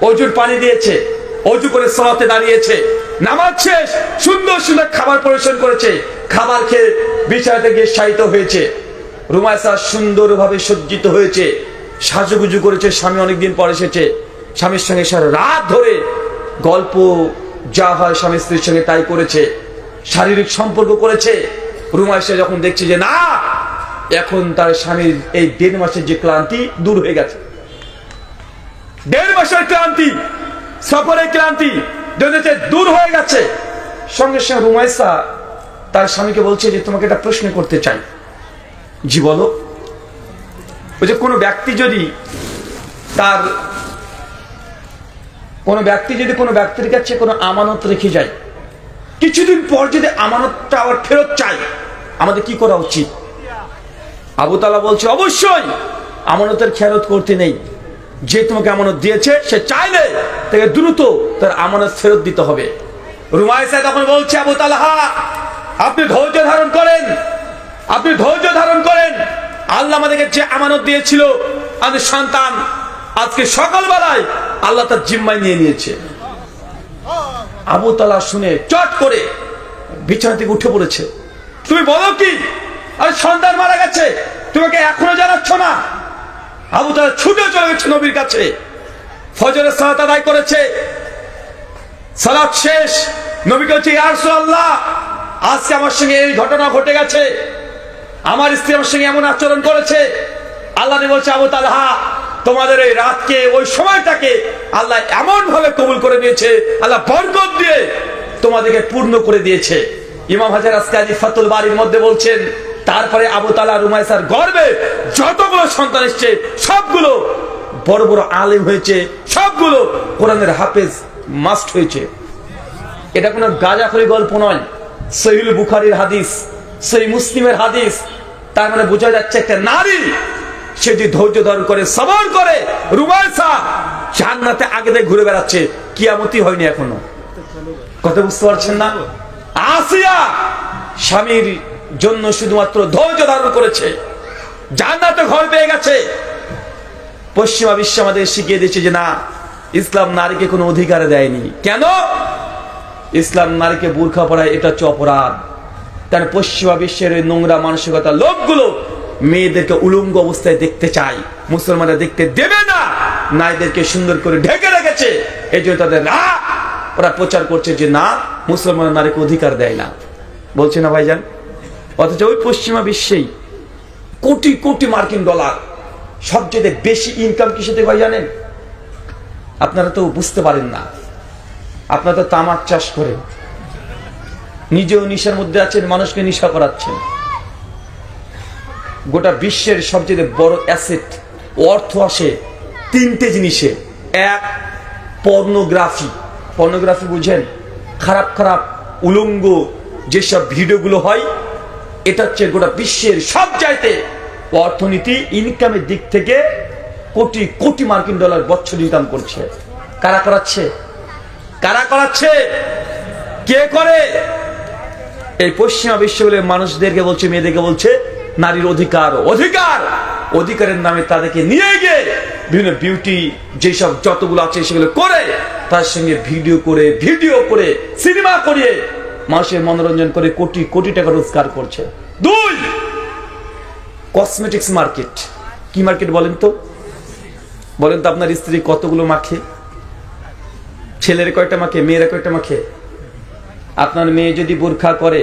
অজুর পানি দিয়েছে, অজু করে সালাতে দাঁড়িয়েছে, নামাজ শেষ, সুন্দর সুন্দর খাবার পরিবেশন করেছে, খাবার খেয়ে বিছানাতে গিয়ে শায়িত হয়েছে। রুমাইসা সুন্দরভাবে সজ্জিত হয়েছে, সাজুগুজু করেছে। স্বামী অনেকদিন পর এসেছে, স্বামীর সঙ্গে সারা রাত ধরে গল্প যা হয় স্বামী স্ত্রীর সঙ্গে তাই করেছে, শারীরিক সম্পর্ক করেছে। রুমাইসা যখন দেখছে যে না, এখন তার স্বামীর এই 1.5 মাসের যে ক্লান্তি দূর হয়ে গেছে, 1.5 মাসের ক্লান্তি, সফরের ক্লান্তি দূর হয়ে গেছে, সঙ্গে সঙ্গে রুমাইসা তার স্বামীকে বলছে যে তোমাকে একটা প্রশ্ন করতে চাই। জি বলো। ওই যে কোনো ব্যক্তি যদি কোনো ব্যক্তির কাছে কোনো আমানত রেখে যায়, কিছুদিন পর যদি আমানতটা আবার ফেরত চায়, আমাদের কি করা উচিত? আবু তালহা বলছে অবশ্যই আমানতের খেয়ানত করতে নেই। যে তোমাকে আমানত দিয়েছে সে চাইলে তাকে দ্রুত তার আমানত ফেরত দিতে হবে। রুমাইসা তখন বলছে আবু তালহা আপনি ধৈর্য ধারণ করেন, আপনি ধৈর্য ধারণ করেন। আল্লাহ আমাদেরকে যে আমানত দিয়েছিল আমাদের সন্তান, আজকে সকালবেলায় আল্লাহ তার জিম্মায় নিয়ে নিয়েছে। আবু তালহা শুনে চট করে বিছানা থেকে উঠে পড়েছে। তুমি বলো কি? আরে সন্তান মারা গেছে, তোমাকে এখনো জানাচ্ছ না? আবু তালহা ছুটে চলে গেছে নবীর কাছে, ফজরের সালাত আদায় করেছে, সালাত শেষ, নবীকে বলছে ইয়া রাসূলুল্লাহ আজকে আমার সঙ্গে এই ঘটনা ঘটে গেছে, আমার স্ত্রী আমার সঙ্গে এমন আচরণ করেছে। আল্লাহ নবী বলছে আবু তালহা তোমাদের এই রাতকে, ওই সময়টাকে আল্লাহ এমন ভাবে কবুল করে নিয়েছে, আল্লাহ বরকত দিয়ে তোমাদেরকে পূর্ণ করে দিয়েছে। ইমাম হাজার আসকালী ফাতুল বারীর মধ্যে বলছেন তারপরে আবু তালহা রুমাইসার গর্বে যতগুলো সন্তান এসছে সবগুলো বড় বড় আলেম হয়েছে, সবগুলো কোরআনের হাফেজ মাস্ট হয়েছে। এটা কোনো গাঁজাখড়ি গল্প নয়, সহিহ বুখারীর হাদিস, সহিহ মুসলিমের হাদিস। তার মানে বোঝা যাচ্ছে একটা নারী সে যে ধৈর্য ধারণ করে, সবর করে, রুমাইসা জান্নাতে আগে থেকে ঘুরে বেড়াচ্ছে, কিয়ামতই হয়নি এখনো। কথা বুঝতে পারছেন না? আসিয়া স্বামীর জন্য শুধুমাত্র ধৈর্য ধারণ করেছে, জান্নাতে ঘর পেয়ে গেছে। পশ্চিমা বিশ্ব আমাদের শিখিয়ে দিচ্ছে যে না, ইসলাম নারীকে কোনো অধিকার দেয়নি। কেন? ইসলাম নারীকে বুরখা পরায়, এটা হচ্ছে অপরাধ। কারণ পশ্চিমা বিশ্বের নোংরা মানসিকতা লোকগুলো মেয়েদেরকে উলঙ্গ অবস্থায় দেখতে চায়, মুসলমানরা দেখতে দেবে না, নারীদেরকে সুন্দর করে ঢেকে রেখেছে। এই জন্য তাদের না, ওরা প্রচার করছে যে না, মুসলমান নারীকে অধিকার দেয় না, বলছে না ভাইজান? অথচ ওই পশ্চিমা বিশ্বেই কোটি কোটি মার্কিন ডলার, সবচেয়ে বেশি ইনকাম কিসেতে ভাই জানেন? আপনারা তো বুঝতে পারেন না, আপনারা তো তামাক চাষ করেন, নিজেও নিশার মধ্যে আছেন, মানুষকে নিশা করাচ্ছেন। গোটা বিশ্বের সবচেয়ে বড় অ্যাসেট, অর্থ আসে 3টে জিনিসে। এক, পর্নোগ্রাফি। পর্নোগ্রাফি বুঝেন? খারাপ খারাপ উলঙ্গ যেসব ভিডিওগুলো হয়, এটা হচ্ছে গোটা বিশ্বের সব চাইতে অর্থনীতি, ইনকামের দিক থেকে কোটি কোটি মার্কিন ডলার বছর ইনকাম করছে। কারা করাচ্ছে? কারা করাচ্ছে? কে করে? এই পশ্চিমা বিশ্বগুলোর মানুষদেরকে বলছে, মেয়েদেরকে বলছে নারীর অধিকার, অধিকার, অধিকারের নামে তাদেরকে নিয়ে গিয়ে বিভিন্ন বিউটি যেসব যতগুলো আছে সেগুলো করে, তার সঙ্গে ভিডিও করে সিনেমা করিয়ে মানুষের মনোরঞ্জন করে কোটি কোটি টাকা রোজগার করছে। 2, কসমেটিক্স মার্কেট। কি কি মার্কেট বলেন তো? বলেন তো আপনার স্ত্রী কতগুলো মাখে? ছেলের কয়টা মাখে, মেয়েরা কয়টা মাখে? আপনার মেয়ে যদি বোরখা করে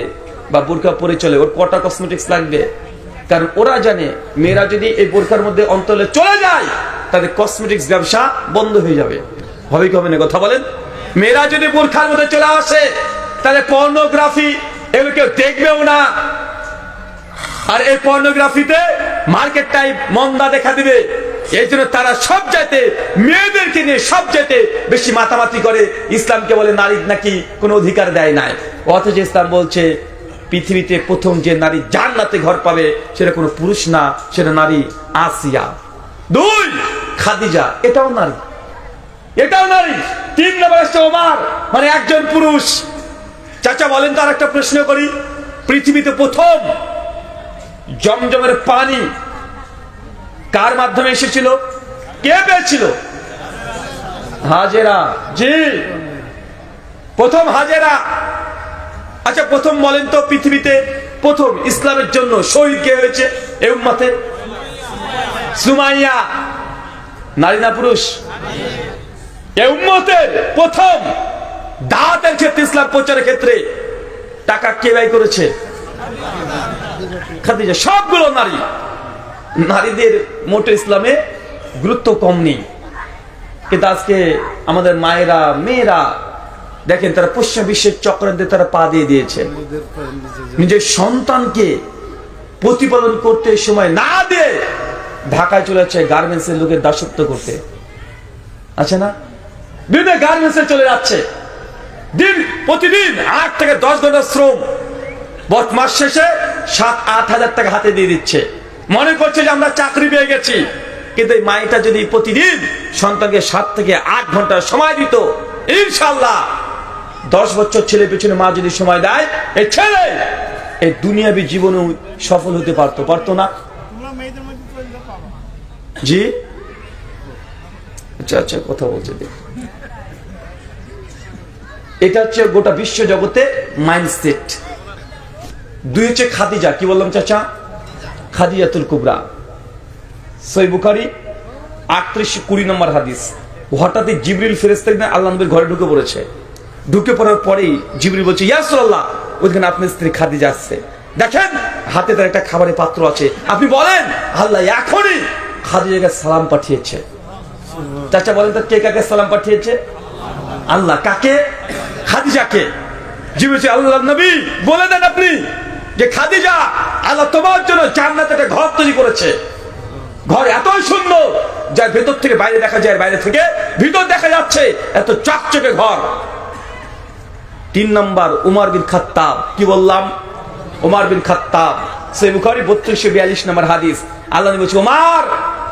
বা বোরখা পরে চলে, ওর কটা কসমেটিক্স লাগবে? কারণ ওরা জানে মেয়েরা যদি এই বোরখার মধ্যে অন্তরে চলে যায় তাদের কসমেটিক্স ব্যবসা বন্ধ হয়ে যাবে। হবে কি হবে না কথা বলেন? মেয়েরা যদি বোরখার মধ্যে চলে আসে তাহলে পর্নোগ্রাফি এগুলো কেউ দেখবেও না, আর এই পর্নোগ্রাফিতে মার্কেটটাই মন্দা দেখা দিবে। এই জন্য তারা সব চাইতে মেয়েদেরকে নিয়ে সব চাইতে বেশি মাতামাতি করে। ইসলামকে বলে নারীর নাকি কোনো অধিকার দেয় নাই, অথচ ইসলাম বলছে পৃথিবীতে প্রথম যে নারী জান্নাতে ঘর পাবে সেটা কোনো পুরুষ না, সেটা নারী আসিয়া। 2 খাদিজা, এটাও নারী, এটাও নারী। 3 নম্বর আসছে ওমর, মানে একজন পুরুষ। চাচা বলেন তো, আর একটা প্রশ্ন করি, পৃথিবীতে প্রথম জমজমের পানি কার মাধ্যমে এসেছিল? কে পেয়েছিল? হাজেরা। জি, প্রথম হাজেরা। আচ্ছা প্রথম বলেন তো, পৃথিবীতে প্রথম ইসলামের জন্য শহীদ কে হয়েছে এই উম্মতে? সুমাইয়া। নারী না পুরুষ? এই উম্মতের প্রথম দাওয়াতের ক্ষেত্রে, ইসলাম প্রচারের ক্ষেত্রে টাকা কে ব্যয় করেছে? খাদিজা। সবগুলো নারী। নারীদের মোটে ইসলামে গুরুত্ব কম নেই, কিন্তু আজকে আমাদের মায়েরা মেয়েরা দেখেন তারা পশ্চিম বিশ্বের চক্রান্তে তারা পা দিয়ে দিয়েছে। নিজের সন্তানকে প্রতিপালন করতে সময় না দিয়ে ঢাকায় চলে যাচ্ছে গার্মেন্টস এর লোকের দাসত্ব করতে। আছে না? বিভিন্ন গার্মেন্টসে চলে যাচ্ছে, দিন প্রতিদিন 8 থেকে 10 ঘন্টা শ্রম, মাস শেষে 7-8 হাজার টাকা হাতে দিয়ে দিচ্ছে, মনে করছে যে আমরা চাকরি পেয়ে গেছি। কিন্তু এই মায়েটা যদি প্রতিদিন সন্তানকে 7 থেকে 8 ঘন্টা সময় দিত, ইনশাআল্লাহ 10 বছর ছেলে পেছনে মা যদি সময় দেয়, এই ছেলে এই দুনিয়াবি জীবনে সফল হতে পারতো না? জি আচ্ছা আচ্ছা, কথা বলছে। এটা হচ্ছে গোটা বিশ্ব জগতে মাইন্ডসেট। 2 হচ্ছে খাদিজা। কি বললাম চাচা? খাদিজাতুল কুবরা। সহিহ বুখারী 38-20 নম্বর হাদিস। হঠাৎই জিবরিল ফেরেশতা আল্লাহ নবীর ঘরে ঢুকে পড়েছে। ঢুকে পড়ার পরেই জিবরিল বলছে, ইয়া রাসূলুল্লাহ, ওইখানে আপনার স্ত্রী খাদিজা আসছে, দেখেন হাতে তার একটা খাবারের পাত্র আছে, আপনি বলেন আল্লাহ এখনই খাদিজাকে সালাম পাঠিয়েছে। চাচা বলেন তো, কে কাকে সালাম পাঠিয়েছে? আল্লাহ। কাকে? খাদিজাকে। জিবরিল বলছে, আল্লাহর নবী বলে দেন আপনি যে খাদিজা, আল্লাহ তোমার জন্য জান্নাতে একটা ঘর তৈরি করেছে। ঘর এতই সুন্দর যার ভেতর থেকে বাইরে দেখা যায়, বাইরে থেকে ভিতর দেখা যাচ্ছে, এত চকচকে ঘর। 3 নম্বর উমর বিন খাত্তাব। কি বললাম? উমর বিন খাত্তাব। সহিহ বুখারী 3242 নম্বর হাদিস। আল্লাহ নবী বলছে, উমর,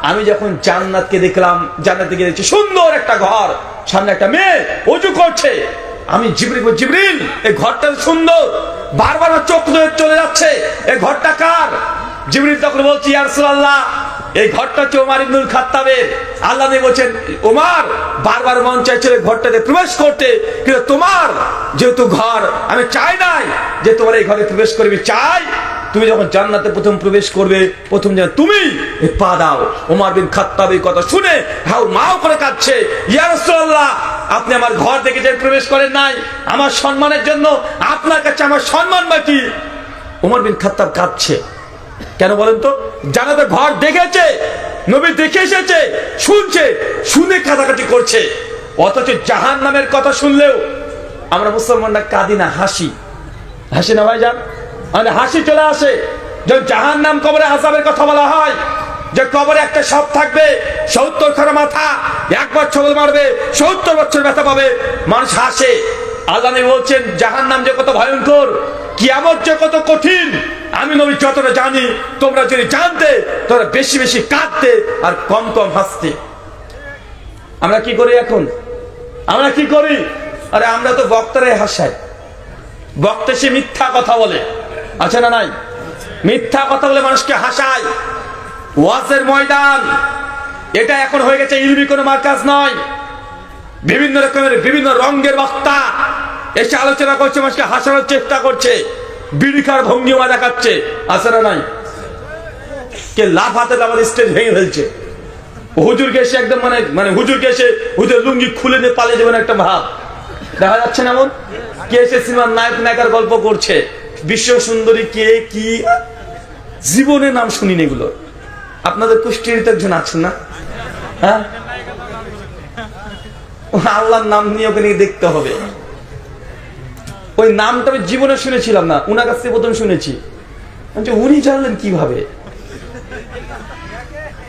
আমি যখন জান্নাতকে দেখলাম, জান্নাতে গিয়ে দেখছি সুন্দর একটা ঘর, সামনে একটা মেয়ে ওযু করছে। আমি জিবরিল, এই ঘরটা সুন্দর, বারবার চোখ ধরে চলে যাচ্ছে, এই ঘরটা কার? জিবরিল তখন বলছে, ইয়া রাসূলুল্লাহ, এই ঘরটা হচ্ছে ওমর ইবনুল খাত্তাবের। আল্লাহ নবী বলেন, ওমর, বারবার মন চাইছিল ঘরটাতে প্রবেশ করতে, কিন্তু তোমার যেহেতু ঘর, আমি চাই নাই যে তোমার এই ঘরে প্রবেশ করবে, চাই তুমি যখন জান্নাতে প্রথম প্রবেশ করবে, প্রথম যেন তুমি পা দাও। ওমর বিন খাত্তাব এই কথা শুনে হাউ মাউ করে কাঁদছে, ইয়া রাসূলুল্লাহ, আপনি আমার ঘর থেকে যে প্রবেশ করেন নাই, আমার সম্মানের জন্য আপনার কাছে আমার সম্মান বাকি। ওমর বিন খাত্তাব কাঁদছে। কেন বলেন তো? জান্নাতের ঘর দেখেছে, নবী দেখে এসেছে, শুনছে, শুনে কাঁদাকাটি করছে। অথচ জাহান্নামের কথা শুনলেও আমরা মুসলমানরা কাঁদি না, হাসি। হাসি না ভাইজান? মানে হাসি চলে আসে যখন জাহান্নাম কবরে আযাবের কথা বলা হয়, যে কবরে একটা সাপ থাকবে, 70 খানা মাথা, একবার ছবল মারবে 70 বছর ব্যথা পাবে, মানুষ হাসে। আল্লাহ নবী বলছেন জাহান্নাম যে কত ভয়ঙ্কর, কিয়ামত যে কত কঠিন, আমি নবী যতটা জানি, তোমরা যদি জানতে তোমরা বেশি বেশি কাঁদতে আর কম কম হাসতে। আমরা কি করি এখন? আমরা কি করি? আরে আমরা তো বক্তারাই হাসাই। বক্তা সে মিথ্যা কথা বলে, আছে না নাই? মিথ্যা কথা বলে মানুষকে হাসায়। ওয়াজের ময়দান এটা এখন হয়ে গেছে ইলমি কোনো মার্কাজ নয়। বিভিন্ন রকমের বিভিন্ন রঙের বক্তা এসে আলোচনা করছে, মানুষকে হাসানোর চেষ্টা করছে, বিড়ি খাওয়ার ভঙ্গিমা দেখাচ্ছে, আছে না নাই? কে লাফাতে লাফাতে স্টেজ ভেঙে ফেলছে, হুজুরকে এসে একদম মানে হুজুরকে এসে হুজুর লুঙ্গি খুলে দিয়ে পালিয়ে যাবেন একটা ভাব দেখা যাচ্ছে না। এমন কে এসে সিনেমার নায়ক নায়িকার গল্প করছে, বিশ্ব সুন্দরী কে কি, জীবনে নাম শুনিনি এগুলো। আপনাদের কুষ্টির তো একজন আছেন না, হ্যাঁ, আল্লাহর নাম নিয়ে ওকে নিয়ে দেখতে হবে। ওই নামটা আমি জীবনে শুনেছিলাম না, উনার কাছ থেকে প্রথম শুনেছি। উনি জানলেন কিভাবে,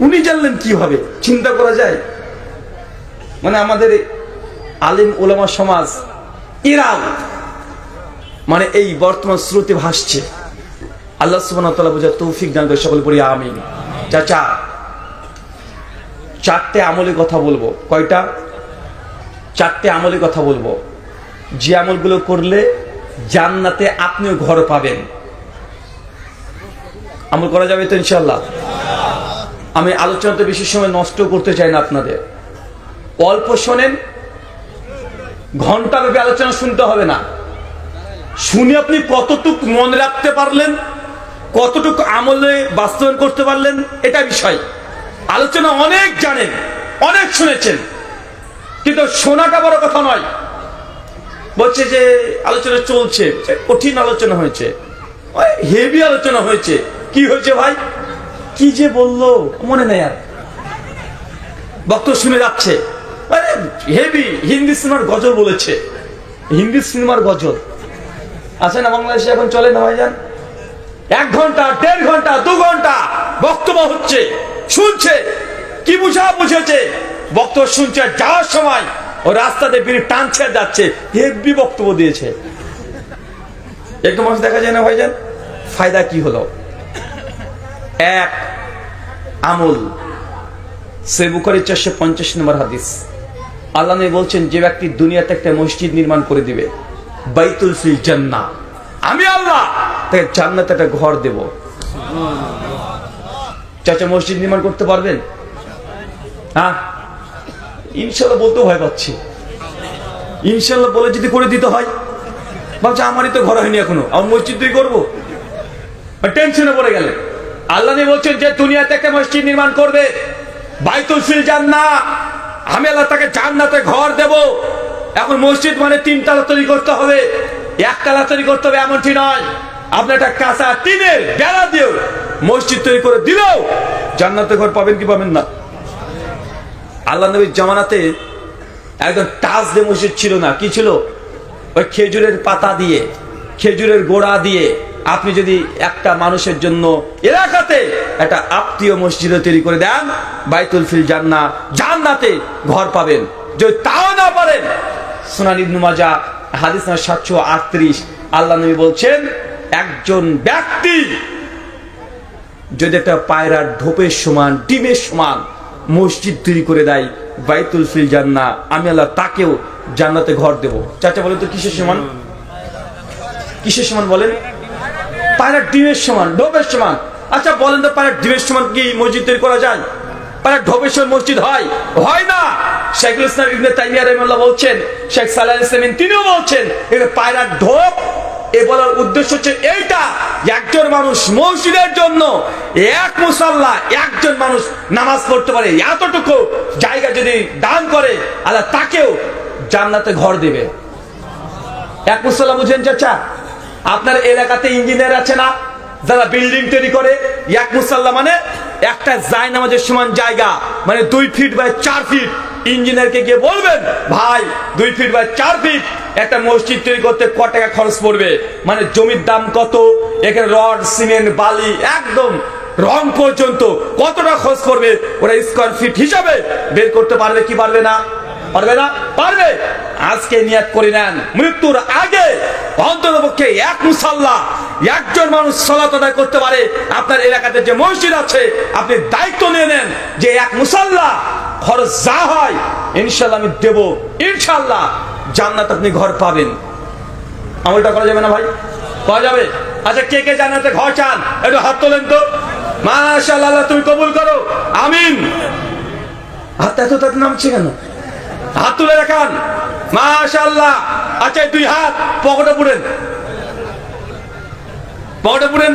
উনি জানলেন কিভাবে, চিন্তা করা যায়। মানে আমাদের আলিম ওলামা সমাজ এরাও মানে এই বর্তমান স্রোতে ভাসছে। আল্লাহ সুবহানাহু ওয়া তাআলা বুঝার তৌফিক দান করে, সকলে পড়ি আমিন। চাচা, চারটে আমলে কথা বলবো। কয়টা? চারটে আমলে কথা বলবো, যে আমলগুলো করলে জান্নাতে আপনিও ঘর পাবেন। আমল করা যাবে তো ইনশাআল্লাহ? আমি আলোচনাতে বেশি সময় নষ্ট করতে চাই না আপনাদের, অল্প শোনেন, ঘন্টাব্যাপী আলোচনা শুনতে হবে না। শুনে আপনি কতটুকু মনে রাখতে পারলেন, কতটুকু আমলে বাস্তবায়ন করতে পারলেন, এটা বিষয়। আলোচনা অনেক জানেন, অনেক শুনেছেন, কিন্তু শোনাটা বড় কথা নয়। বলছে যে আলোচনা চলছে, কঠিন আলোচনা হয়েছে, হেভি আলোচনা হয়েছে। কি হয়েছে ভাই, কি যে বললো মনে নেই, আর বক্তব্য শুনে যাচ্ছে হেভি। হিন্দি সিনেমার গজল বলেছে, হিন্দি সিনেমার গজল আছে না বাংলাদেশে এখন, চলে না ভাইজান? 1 ঘন্টা 1.5 ঘন্টা 2 ঘন্টা বক্তব্য হচ্ছে, শুনছে, কি বুঝেছে বক্তব্য শুনছে। যাওয়ার সময় ও রাস্তাতে বিড়ি টানছে যাচ্ছে, হেভি বক্তব্য দিয়েছে। একটু মানুষ দেখা যায় না ভাইজান? ফায়দা কি হলো? এক আমল, সহিহ বুখারী 450 নম্বর হাদিস, আল্লাহ নবী বলছেন, যে ব্যক্তি দুনিয়াতে একটা মসজিদ নির্মাণ করে দিবে, বাইতুল ফিল জান্নাহ, আমি আল্লাহ তাকে জান্নাতে একটা ঘর দেব। চাচা, মসজিদ নির্মাণ করতে পারবেন? হ্যাঁ, ইনশাল্লাহ বলতে ভয় পাচ্ছি। ইনশাল্লাহ বলে যদি করে দিতে হয়, ভাবছে আমারই তো ঘর হয়নি এখনো, আমার মসজিদ তুই করবো, টেনশনে পড়ে গেলে। আল্লাহ নবী বলছেন, যে দুনিয়াতে একটা মসজিদ নির্মাণ করবে, বাইতুল ফিল জান্নাহ, আমি আল্লাহ তাকে জান্নাতে ঘর দেব। এখন মসজিদ মানে 3 তলা তৈরি করতে হবে, 1 তলা তৈরি করতে হবে এমনটি নয়। আপনি একটা কাঁচা টিনের বেড়া দিয়েও মসজিদ তৈরি করে দিলেও জান্নাতে ঘর পাবেন কি পাবেন না? আল্লাহ নবীর জামানাতে একদম টাচ দিয়ে মসজিদ ছিল না, কি ছিল? ওই খেজুরের পাতা দিয়ে, খেজুরের গোড়া দিয়ে আপনি যদি একটা মানুষের জন্য এলাকাতে একটা আত্মীয় মসজিদ তৈরি করে দেন, বাইতুল ফিল জান্নাহ, জান্নাতে ঘর পাবেন। যদি তাও না পারেন, সুনান ইবনে মাজাহ হাদিস নম্বর 738, আল্লাহ নবী বলছেন, একজন ব্যক্তি যদি একটা পায়রার ঢোপের সমান, ডিমের সমান মসজিদ তৈরি করে দেয়, বাইতুল ফিল জান্নাহ, আমি আল্লাহ তাকেও জান্নাতে ঘর দেব। চাচা বলেন তো কিসের সমান? কিসের সমান বলেন? পায়রার ডিমের সমান, ঢোপের সমান। আচ্ছা বলেন তো, পায়রার ডিমের সমান কি মসজিদ তৈরি করা যায়? পায়রার ঢোপের সমান মসজিদ হয়? হয় না। শাইখুল ইসলাম ইবনে তাইমিয়া রাহিমাহুল্লাহ বলছেন, শেখ সালেহ আল উসাইমিন তিনিও বলছেন, এটা পায়রার ঢোপ। এ বলার উদ্দেশ্য হচ্ছে এইটা, একজন মানুষ মসজিদের জন্য এক মুসাল্লা, একজন মানুষ নামাজ পড়তে পারে, এতটুকু জায়গা যদি দান করে, আল্লাহ তাকেও জান্নাতে ঘর দেবে। এক মুসাল্লা বুঝেন চাচা? আপনার এলাকাতে ইঞ্জিনিয়ার আছে না, যারা বিল্ডিং তৈরি করে? এক মুসাল্লা মানে একটা জায়নামাজের সমান জায়গা, মানে 2 ফিট বাই 4 ফিট। ইঞ্জিনিয়ারকে গিয়ে বলবেন, ভাই 2 ফিট বাই 4 ফিট একটা মসজিদ তৈরি করতে কত টাকা খরচ পড়বে, মানে জমির দাম কত, এখানে রড, সিমেন্ট, বালি, একদম রং পর্যন্ত কতটা খরচ পড়বে, ওরা স্কয়ার ফিট হিসাবে বের করতে পারবে কি পারবে না? পারবে না? পারবে। আজকে নিয়াত করে নেন, মৃত্যুর আগে অন্ততপক্ষে এক মুসাল্লা, একজন মানুষ সালাত আদায় করতে পারে। আপনার এলাকাতে যে মসজিদ আছে, আপনি দায়িত্ব নিয়ে নেন যে এক মুসাল্লা খরচ যা হয় ইনশাল্লাহ আমি দেব, ইনশাল্লাহ জান্নাত আপনি ঘর পাবেন। আমলটা করা যাবে না ভাই? করা যাবে। আচ্ছা, কে কে জান্নাতে ঘর চান? একটু হাত তোলেন তো। মাশাআল্লাহ, তুমি কবুল করো, আমিন। হাত এত তাড়াতাড়ি নামছে কেন? হাত তুলে রাখান, মাশাআল্লাহ। আচ্ছা, 2 হাত পকেটে পুরেন, পকেটে পুরেন।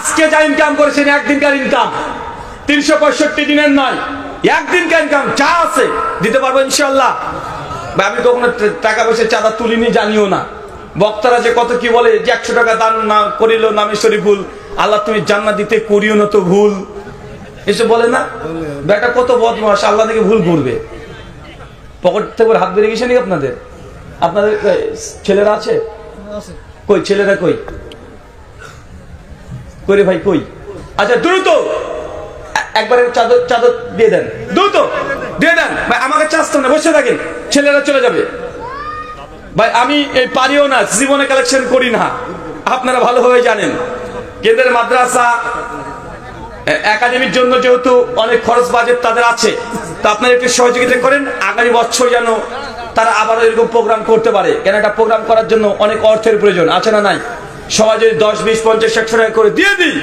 আজকে যা ইনকাম করেছেন একদিনকার ইনকাম, 365 দিনের নয়, একদিনকার ইনকাম যা আছে দিতে পারবো ইনশাল্লাহ। আমি কখনো টাকা পয়সা চাঁদা তুলিনি, জানিও না। বক্তারা যে কত কি বলে যে 100 টাকা দান না করিল নামে শরীফুল, আল্লাহ তুমি জান্নাত দিতে করিও না তো ভুল, এসব বলে না। বেটা কত বদমাস, আল্লাহ থেকে ভুল করবে। পকেট থেকে হাত বেরিয়ে গেছে নাকি আপনাদের? আপনাদের ছেলেরা আছে? কই ছেলেরা কই? কই রে ভাই কই? আচ্ছা দ্রুত একবারে চাদর চাদর দিয়ে দেন, দ্রুত দিয়ে দেন ভাই। আমাকে চাচ্ছেন না, বসে থাকেন, ছেলেরা চলে যাবে ভাই। আমি এই পারিও না, জীবনে কালেকশন করি না, আপনারা ভালোভাবে জানেন। কেন্দ্রের মাদ্রাসা একাডেমির জন্য যেহেতু অনেক খরচ বাজেট তাদের আছে, তো আপনারা একটু সহযোগিতা করেন। আগামী বছর যেন তারা আবার এরকম প্রোগ্রাম করতে পারে, কেন একটা প্রোগ্রাম করার জন্য অনেক অর্থের প্রয়োজন আছে না নাই? সবাই যদি 10, 20, 50, 100 টাকা করে দিয়ে দিই,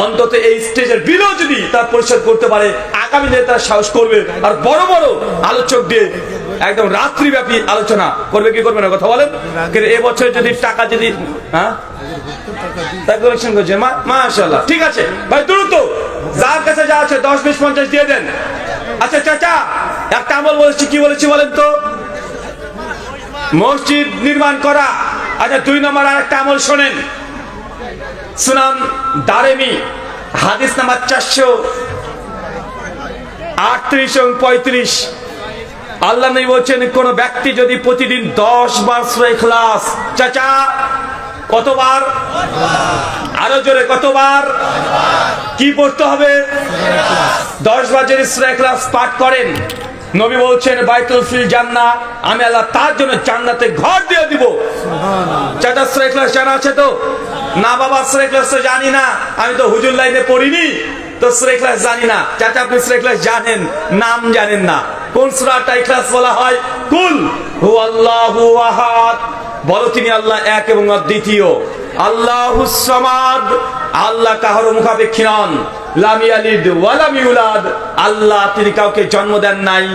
অন্তত এই স্টেজের বিলও যদি তারা পরিশোধ করতে পারে, আগামী দিনে তারা সাহস করবে আর বড় বড় আলোচক দিয়ে একদম রাত্রিব্যাপী আলোচনা করবে। কি করবে না কথা বলেন? কিন্তু এবছর যদি টাকা যদি মাশাআল্লাহ ঠিক আছে ভাই, দ্রুত যার কাছে যা আছে 10, 20, 50 দিয়ে দেন। আচ্ছা চাচা একটা আমল বলেছি, কি বলেছি বলেন তো? মসজিদ নির্মাণ করা। আচ্ছা 2 নম্বর আর একটা আমল শোনেন, সুনান দারেমি হাদিস নাম্বার 438 এবং 35, আল্লাহ নবী বলছেন কোন ব্যক্তি যদি প্রতিদিন 10 বার সূরা ইখলাস, চাচা কতবার? আরো জোরে কতবার? কি পড়তে হবে? 10 বার যদি সূরা ইখলাস পাঠ করেন, নবী বলছেন বাইতুল ফিল জান্নাহ, আমি আল্লাহ তার জন্য জান্নাতে ঘর দিয়ে দিব। চাচা সূরা ইখলাস জানা আছে তো? না বাবা সূরা ইখলাস তো জানি না, আমি তো হুজুর লাইনে পড়িনি, তো সূরা ইখলাস জানি না। চাচা আপনি সূরা ইখলাস জানেন, নাম জানেন না। কোন সূরাটা ইখলাস বলা হয়? কুল হুয়াল্লাহু আহাদ, বলো তিনি আল্লাহ এক এবং অদ্বিতীয়। আল্লাহুস সামাদ, আল্লাহ কাহারও মুখাপেক্ষী নন। লাম ইয়ালিদ ওয়া লাম ইউলাদ, আল্লাহ তিনি কাউকে জন্ম দেন নাই,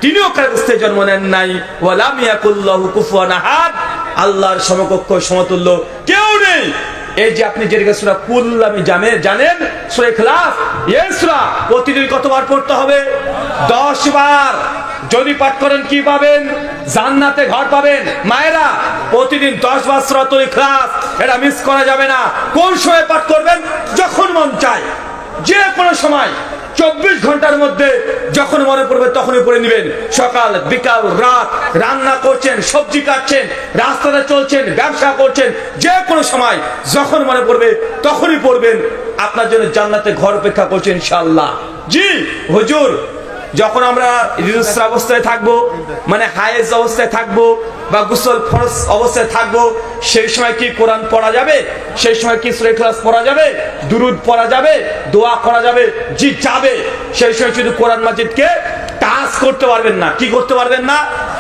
তিনিও কাউকে জন্ম দেন নাই। ওয়া লাম ইয়াকুল লাহু কুফুয়ান আহাদ, আল্লাহর সমকক্ষ সমতুল্য কেউ নেই। এই যে আপনি যেটা সূরা কুল আমি জানেন, সূরা ইখলাস, এই সূরা প্রতিদিন কতবার পড়তে হবে? 10 বার। যদি পাঠ করেন কি পাবেন? জান্নাতে ঘর পাবেন। মায়েরা প্রতিদিন 10 বার সূরাতুল ইখলাস, এটা মিস করা যাবে না। কোন সময় পাঠ করবেন? যখন মন চায়, যে কোনো সময়, 24 ঘন্টার মধ্যে যখন মনে পড়বে তখনই পড়ে নেবেন। সকাল বিকাল রাত, রান্না করছেন, সবজি কাটছেন, রাস্তাতে চলছেন, ব্যবসা করছেন, যে কোনো সময় যখন মনে পড়বে তখনই পড়বেন। আপনার জন্য জান্নাতে ঘর অপেক্ষা করছে ইনশাআল্লাহ। জি হুজুর, যখন আমরা ঋতুস্রাব অবস্থায় থাকবো, মানে হায়েজ অবস্থায় থাকবো বা গোসল ফরজ অবস্থায় থাকবো, সেই সময় কি কোরআন পড়া যাবে? সেই সময় কি সূরা ইখলাস পড়া যাবে? দুরুদ পড়া যাবে? দোয়া করা যাবে? জি যাবে। সেই সময় শুধু কোরআন মাজিদকে টাচ করতে পারবেন না। কি করতে পারবেন না?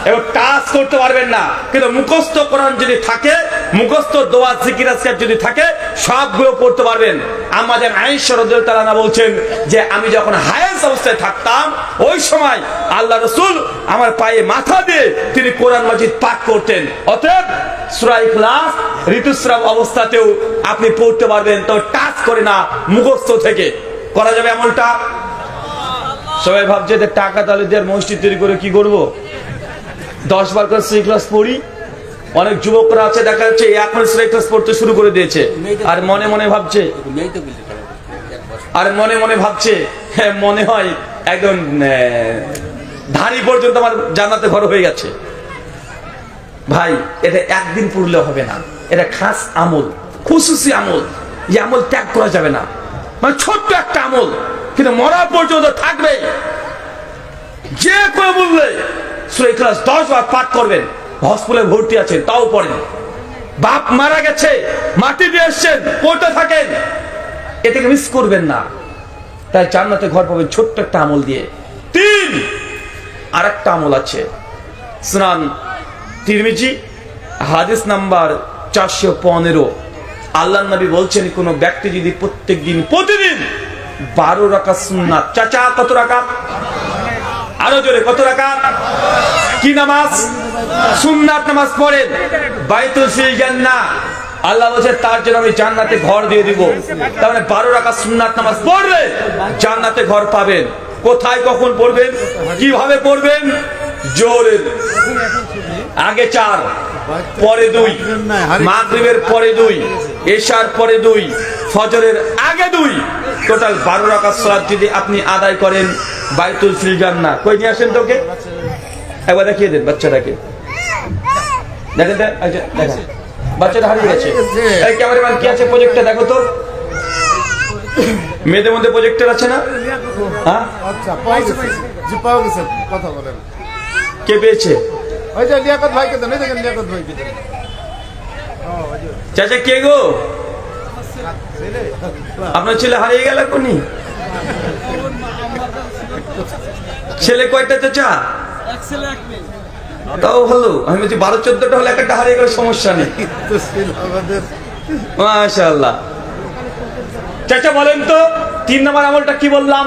এবং টাচ করতে পারবেন না, কিন্তু মুখস্থ কোরআন যদি থাকে, মুখস্থ দোয়া জিকির আজকার যদি থাকে, সবগুলো পড়তে পারবেন। আমাদের আয়েশা রাদিয়াল্লাহু তাআলা বলছেন যে আমি যখন হায়েজ অবস্থায় থাকতাম, ওই সময় আল্লাহ রাসূল আমার পায়ে মাথা দিয়ে তিনি কোরআন মাজিদ পাঠ করতেন। অতএব সূরা ইখলাস ঋতুস্রাব অবস্থাতেও আপনি পড়তে পারবেন, তো টাচ করে না, মুখস্থ থেকে করা যাবে এমনটা। সবাই ভাবছে যে টাকা তাহলে দিয়ে মসজিদ তৈরি করে কি করব? 10 বার করে সূরা ইখলাস পড়ি। অনেক যুবকরা আছে দেখা যাচ্ছে এখন সূরা ইখলাস পড়তে শুরু করে দিয়েছে, আর মনে মনে ভাবছে মনে হয় একদম ধারি পর্যন্ত আমার জান্নাতে ঘর হয়ে গেছে। ভাই এটা একদিন পড়লে হবে না, এটা খাস আমল, খুশুসি আমল। এই আমল ত্যাগ করা যাবে না, মানে ছোট্ট একটা আমল, কিন্তু মরা পর্যন্ত থাকবে। যে কোনো বললে সূরা ইখলাস 10 বার পাঠ করবেন। হসপিটালে ভর্তি আছেন তাও পড়েন, বাপ মারা গেছে মাটি দিয়ে এসছেন পড়তে থাকেন, এটাকে মিস করবেন না। তাই জান্নাতে ঘর পাবেন ছোট্ট একটা আমল দিয়ে। 3 আরেকটা আমল আছে, সুনান তিরমিজি হাদিস নাম্বার 415, আল্লাহর নবী বলছেন কোন ব্যক্তি যদি প্রতিদিন 12 রাকাত সুন্নাত, চাচা কত রাকাত? আরো জোরে কত রাকাত? কি নামাজ? সুন্নাত নামাজ পড়েন, বাইতুল ফিল জান্নাহ আল্লাহ বলছে তার জন্য আমি জান্নাতে ঘর দিয়ে দিব। তার মানে 12 রাকাত সুন্নাত নামাজ পড়লে জান্নাতে ঘর পাবেন। কোথায় কখন পড়বেন, কিভাবে পড়বেন? জোহরের আগে 4, পরে 2, মাগরিবের পরে 2, এশার পরে 2, ফজরের আগে 2, টোটাল 12 রাকাত সালাত যদি আপনি আদায় করেন বাইতুল ফিল জান্নাহ। কই নিয়ে আসেন তোকে, একবার দেখিয়ে দেন বাচ্চাটাকে। দেখেন তো, আচ্ছা দেখেন বাচ্চাটা হারিয়ে গেছে। এই ক্যামেরাম্যান কি আছে, প্রজেক্টটা দেখো তো। মেয়েদের মধ্যে প্রজেক্টর আছে না? হ্যাঁ
আচ্ছা পাওয়া গেছে, জি পাওয়া গেছে। কথা বলেন,
কে পেয়েছে?
ওই যে লিয়াকত ভাইকে দেন, এই দেখেন লিয়াকত ভাইকে দেন।
চাচা কে গো? আপনার ছেলে হারিয়ে গেল কোনি? ছেলে কয়টা চাচা? তাও ভালো। আমি বলছি 12-14টা হলে একটা হারিয়ে গেলে সমস্যা নেই। মাশাআল্লাহ। চাচা বলেন তো 3 নম্বর আমলটা কি বললাম?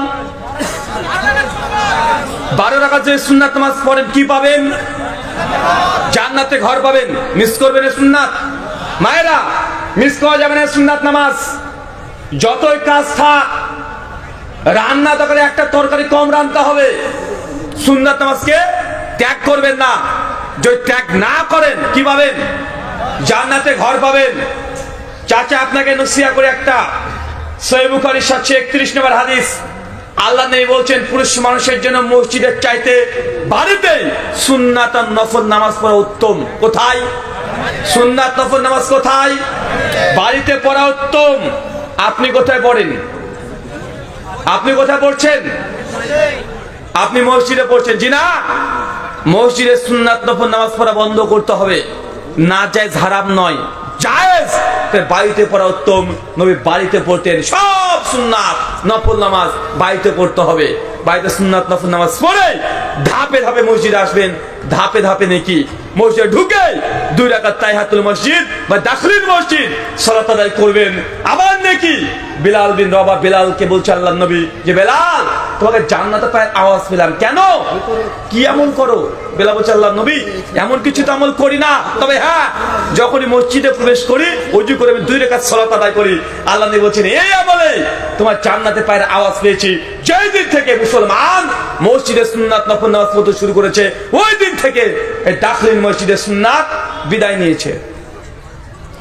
12 রাকাত যে সুন্নাত নামাজ পড়েন কি পাবেন? জান্নাতে ঘর পাবেন। মিস করবেন সুন্নাত। মায়েরা মিস করা যাবে না সুন্নাত নামাজ। যতই কাজ থাক, রান্না তরকারি একটা তরকারি কম রান্না হবে, সুন্নাত নামাজকে ত্যাগ করবেন না। যদি ত্যাগ না করেন কি পাবেন? জান্নাতে ঘর পাবেন। চাচা আপনাকে নসিহত করে একটা, সহিহ বুখারী 731 নম্বর হাদিস, আল্লাহ নবী বলছেন পুরুষ মানুষের জন্য মসজিদের চাইতে বাড়িতে সুন্নাত আর নফল নামাজ পড়া উত্তম। কোথায়? সুন্নাত নফল নামাজ কোথায়? বাড়িতে পড়া উত্তম। আপনি কোথায় পড়েন? আপনি কোথায় পড়ছেন? আপনি মসজিদে পড়ছেন। জি না, মসজিদে সুন্নাত নফল নামাজ পড়া বন্ধ করতে হবে। না জায়েজ হারাম নয়, জায়েজ। বাড়িতে পড়া উত্তম। নবী বাড়িতে পড়তেন সব সুন্নাত নফল নামাজ বাড়িতে পড়তে হবে। বাড়িতে সুন্নাত নফল নামাজ পড়ে ধাপে ধাপে মসজিদে আসবেন। ধাপে ধাপে নেকি মসজিদে ঢুকে 2 রাকাত তাহিয়াতুল মসজিদ বা দাখিলুল মসজিদ সালাত আদায় করবেন। আবার নেকি বিলাল বিন রবাহ, বিলালকে বলছে আল্লাহ নবী যে বেলাল তোমাকে জান্নাতে পায়ের আওয়াজ পেলাম, কেন কি আমল করো? বেলাল বলছে আল্লাহ নবী এমন কিছু তো আমল করি না, তবে হ্যাঁ যখনই মসজিদে প্রবেশ করি ওযু করে আমি 2 রাকাত সালাত আদায় করি। আল্লাহ নবী বলছেন এই আমলে তোমার জান্নাতে পায়ের আওয়াজ পেয়েছি। যেই দিন থেকে মুসলমান মসজিদে সুন্নাত নফল নামাজ পড়তে শুরু করেছে ওই দিন থেকে এই দাখিল মসজিদে সুন্নাত বিদায় নিয়েছে।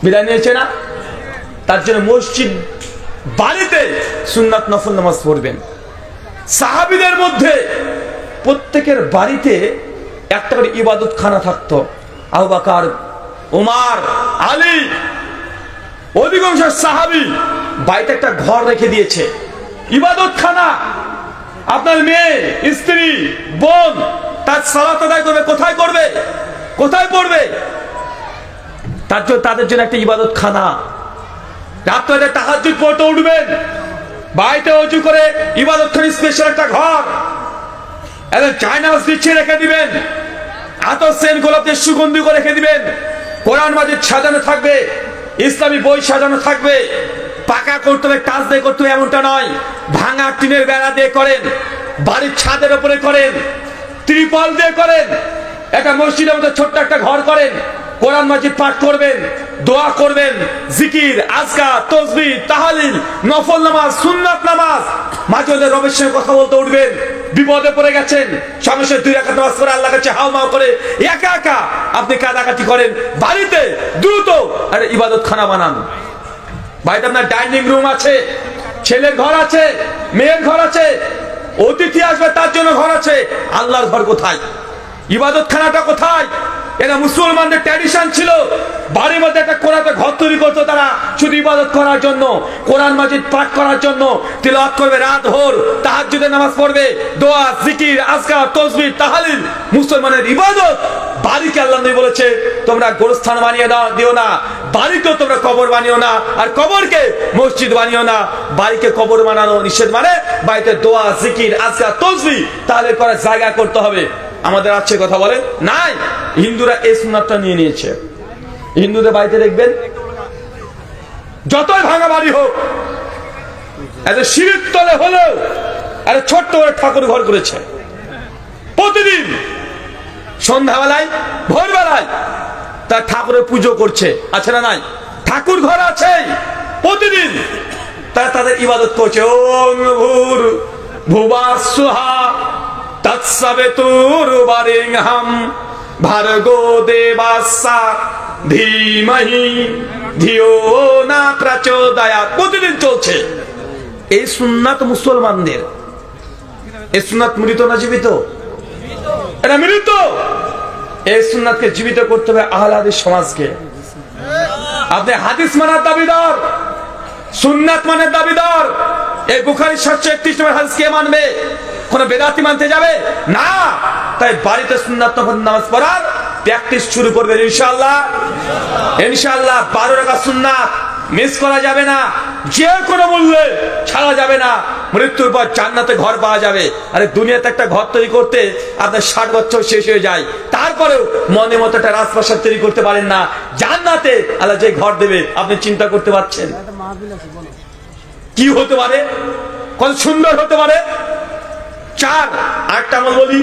বিদায় নিয়েছে না? তার জন্য মসজিদ বাড়িতে সুন্নাত নফল নামাজ পড়বেন। সাহাবীদের মধ্যে প্রত্যেকের বাড়িতে একটা করে ইবাদতখানা থাকতো। আবু বকর, ওমর, আলী, অধিকাংশ সাহাবী বাড়িতে একটা ঘর রেখে দিয়েছে, ইবাদতখানা। আপনার মেয়ে, স্ত্রী, বোন তার সালাত আদায় করবে, কোথায় করবে? কোথায় পড়বে? তার জন্য তাদের জন্য একটা ইবাদতখানা। রাত্রে তাহাজ্জুদ পড়তে উঠবেন, বাড়িতে ওযু করে ইবাদতখানা স্পেশাল একটা ঘর, এদের চায়নামাজ বিছিয়ে রেখে দিবেন, আতর সেন গোলাপ দিয়ে সুগন্ধি করে রেখে দিবেন, কোরআন মাজিদ সাজানো থাকবে, ইসলামী বই সাজানো থাকবে। পাকা করতে হবে, টাচ দিয়ে করতে হবে এমনটা নয়। ভাঙা টিনের বেড়া দিয়ে করেন, বাড়ির ছাদের উপরে করেন, ত্রিপল দিয়ে করেন, একটা মসজিদের মধ্যে ছোট্ট একটা ঘর করেন, কোরআন মাজিদ পাঠ করবেন, দোয়া করবেন, জিকির, আজকার, তাসবিহ, তাহলিল, নফল নামাজ, সুন্নাত নামাজ, মাঝে মাঝে রবের সঙ্গে কথা বলতে উঠবেন। বিপদে পড়ে গেছেন, সমস্যা 2 রাকাত নামাজ পড়ে আল্লাহর কাছে হাওমাও করে একা একা আপনি কাঁদাকাটি করেন, বাড়িতে দ্রুত একটা ইবাদতখানা বানান। বাড়িতে আপনার ডাইনিং রুম আছে, ছেলের ঘর আছে, মেয়ের ঘর আছে, অতিথি আসবে তার জন্য ঘর আছে। আল্লাহর ঘর কোথায়? ইবাদতখানাটা কোথায়? এটা মুসলমানদের ট্র্যাডিশন ছিল। বাড়ির মধ্যে একটা কোরআনে ঘর তৈরি করতো তারা শুধু ইবাদত করার জন্য, কোরআন মাজিদ পাঠ করার জন্য, তিলাওয়াত করবে রাত ভোর, তাহাজ্জুদের নামাজ পড়বে, দোয়া, জিকির, আজকার, তাসবিহ, তাহলিল, মুসলমানের ইবাদত। বাড়িকে আল্লাহ নবী বলেছে তোমরা গোরস্থান বানিয়ে দিও না, বাড়িকেও তোমরা কবর বানিও না, আর কবরকে মসজিদ বানিও না। বাড়িকে কবর বানানো নিষেধ, মানে বাড়িতে দোয়া, জিকির, আজকার, তাসবিহ তাহলিল করার জায়গা করতে হবে। আমাদের আছে কথা বলেন নাই। হিন্দুরা এই সুন্নাতটা নিয়ে নিয়েছে। হিন্দুদের বাড়িতে দেখবেন যতই ভাঙা বাড়ি হোক, এত সিঁড়ির তলে হলেও একটা ছোট্ট করে ঠাকুর ঘর করেছে। প্রতিদিন সন্ধ্যাবেলায় ভোরবেলায় তার ঠাকুরের পুজো করছে, আছে না নাই? ঠাকুর ঘর আছে, প্রতিদিন তারা তাদের ইবাদত করছে। ওম ভূর ভুবাসুহা তৎসবিতুর বরেণ্যম ভার্গো দেবাস্যা ধীমহি ধিয়ো না প্রচোদয়াৎ। প্রতিদিন চলছে এই সুন্নাত মুসলমানদের। এই সুন্নাত মৃত না জীবিত? এটা মৃত। এই সুন্নাতকে জীবিত করতে হবে আহলে হাদিস সমাজকে। আপনি হাদিস মানার দাবিদার, সুন্নাত মানের দাবিদার। এই বুখারী 731 নম্বর হাদিস কে মানবে? কোন বেদাতি মানতে যাবে না। তাই বাড়িতে সুন্নাত নফল নামাজ পড়ার প্র্যাকটিস শুরু করবেন ইনশাআল্লাহ। ইনশাআল্লাহ 12 রাকাত সুন্নাত মিস করা যাবে না, যে কোনো মূল্যে ছাড়া যাবে না। মৃত্যুর পর জান্নাতে ঘর পাওয়া যাবে। আরে দুনিয়াতে একটা ঘর তৈরি করতে আপনার 60 বছর শেষ হয়ে যায়, তারপরেও মনে মতো একটা রাজপ্রাসাদ তৈরি করতে পারেন না। জান্নাতে আল্লাহ যে ঘর দেবে আপনি চিন্তা করতে পারছেন কি হতে পারে, কত সুন্দর হতে পারে। 4 আরেকটা আমল বলি।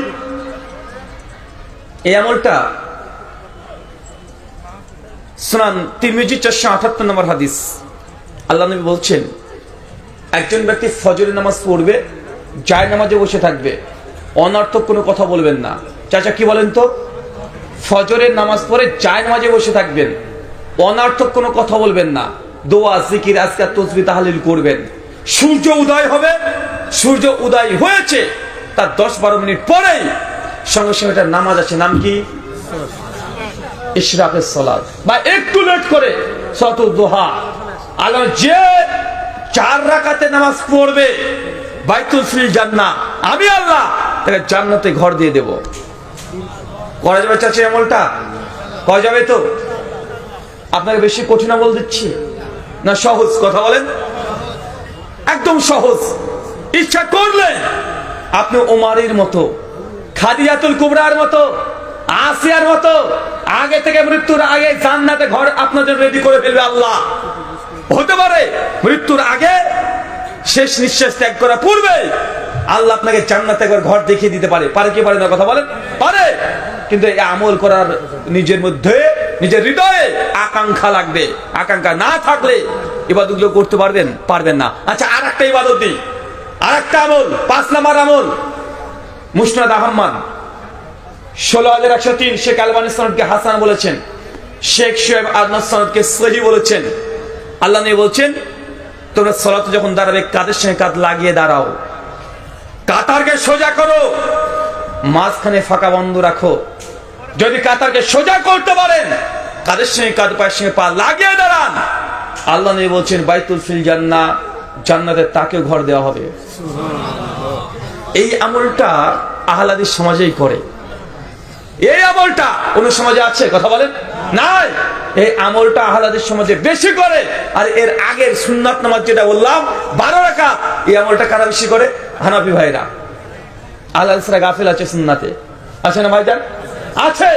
এই আমলটা সুনান তিরমিজি 478 নম্বর হাদিস। আল্লাহ নবী বলছেন, একজন ব্যক্তি ফজরের নামাজ পড়বে, জায় নামাজে বসে থাকবে, অনর্থক কোনো কথা বলবেন না। চাচা কি বলেন তো? ফজরের নামাজ পড়ে জায় নামাজে বসে থাকবেন, অনর্থক কোনো কথা বলবেন না, দোয়া জিকির আজকার তাসবিহ তাহলিল করবেন। সূর্য উদয় হবে, সূর্য উদয় হয়েছে তার 10-12 মিনিট পরেই সঙ্গে সঙ্গে একটা নামাজ আছে, নাম কি? ইশরাকের সালাত, বা একটু লেট করে সালাতুদ দুহা। আল্লাহ যে 4 রাকাতে নামাজ পড়বে বাইতুল ফিল জান্নাহ, আমি আল্লাহ তাকে জান্নাতে ঘর দিয়ে দেব। করা যাবে চাচা আমলটা? করা যাবে তো? আপনাকে বেশি কঠিন আমল দিচ্ছি না সহজ? কথা বলেন। একদম সহজ। ইচ্ছা করলে আপনি ওমরের মতো, খাদিজাতুল কুবরার মতো, আসিয়ার মতো আগে থেকে মৃত্যুর আগে জান্নাতে ঘর আপনাদের রেডি করে ফেলবে আল্লাহ। হতে পারে মৃত্যুর আগে শেষ নিঃশ্বাস ত্যাগ করা পূর্বে আল্লাহ আপনাকে জান্নাতে ঘর দেখিয়ে দিতে পারে। পারে কি পারে না? কথা বলেন। পারে। কিন্তু এই আমল করার নিজের মধ্যে, নিজের হৃদয়ে আকাঙ্ক্ষা লাগবে। আকাঙ্ক্ষা না থাকলে ইবাদতগুলো করতে পারবেন না। আচ্ছা, আর একটা ইবাদত দিই, আর একটা আমল, 5 নাম্বার আমল। মুসনাদ আহমদ 16103 শেখ আলবানী সনদকে হাসান বলেছেন, শেখ শুয়েব আহমদ সনদকে সহিহ বলেছেন। আল্লাহ নবী বলছেন, তোমরা সালাতে যখন দাঁড়াবে কাঁধের সঙ্গে কাঁধ লাগিয়ে দাঁড়াও, কাতারকে সোজা করো, মাঝখানে ফাঁকা বন্ধ রাখো। যদি কাতারকে সোজা করতে পারেন, কাঁধের সঙ্গে কাঁধ, পায়ের সঙ্গে পা লাগিয়ে দাঁড়ান, আল্লাহ নবী বলছেন বাইতুল ফিল জান্নাহ, জান্নাতে তাকে ঘর দেওয়া হবে। এই আমলটা আহলে হাদিস সমাজেই করে। এই আমলটা কোন সমাজে আছে? কথা বলেন। নাই। এই আমলটা আহলে হাদিস সমাজে বেশি করে। আর এর আগের সুন্নাত নামাজ যেটা বললাম 12 রাকাত, এই আমলটা কারা বেশি করে? হানাফি ভাইরা। আহলে হাদিসরা গাফিল আছে সুন্নাতে, আছে না ভাইজান? আছে।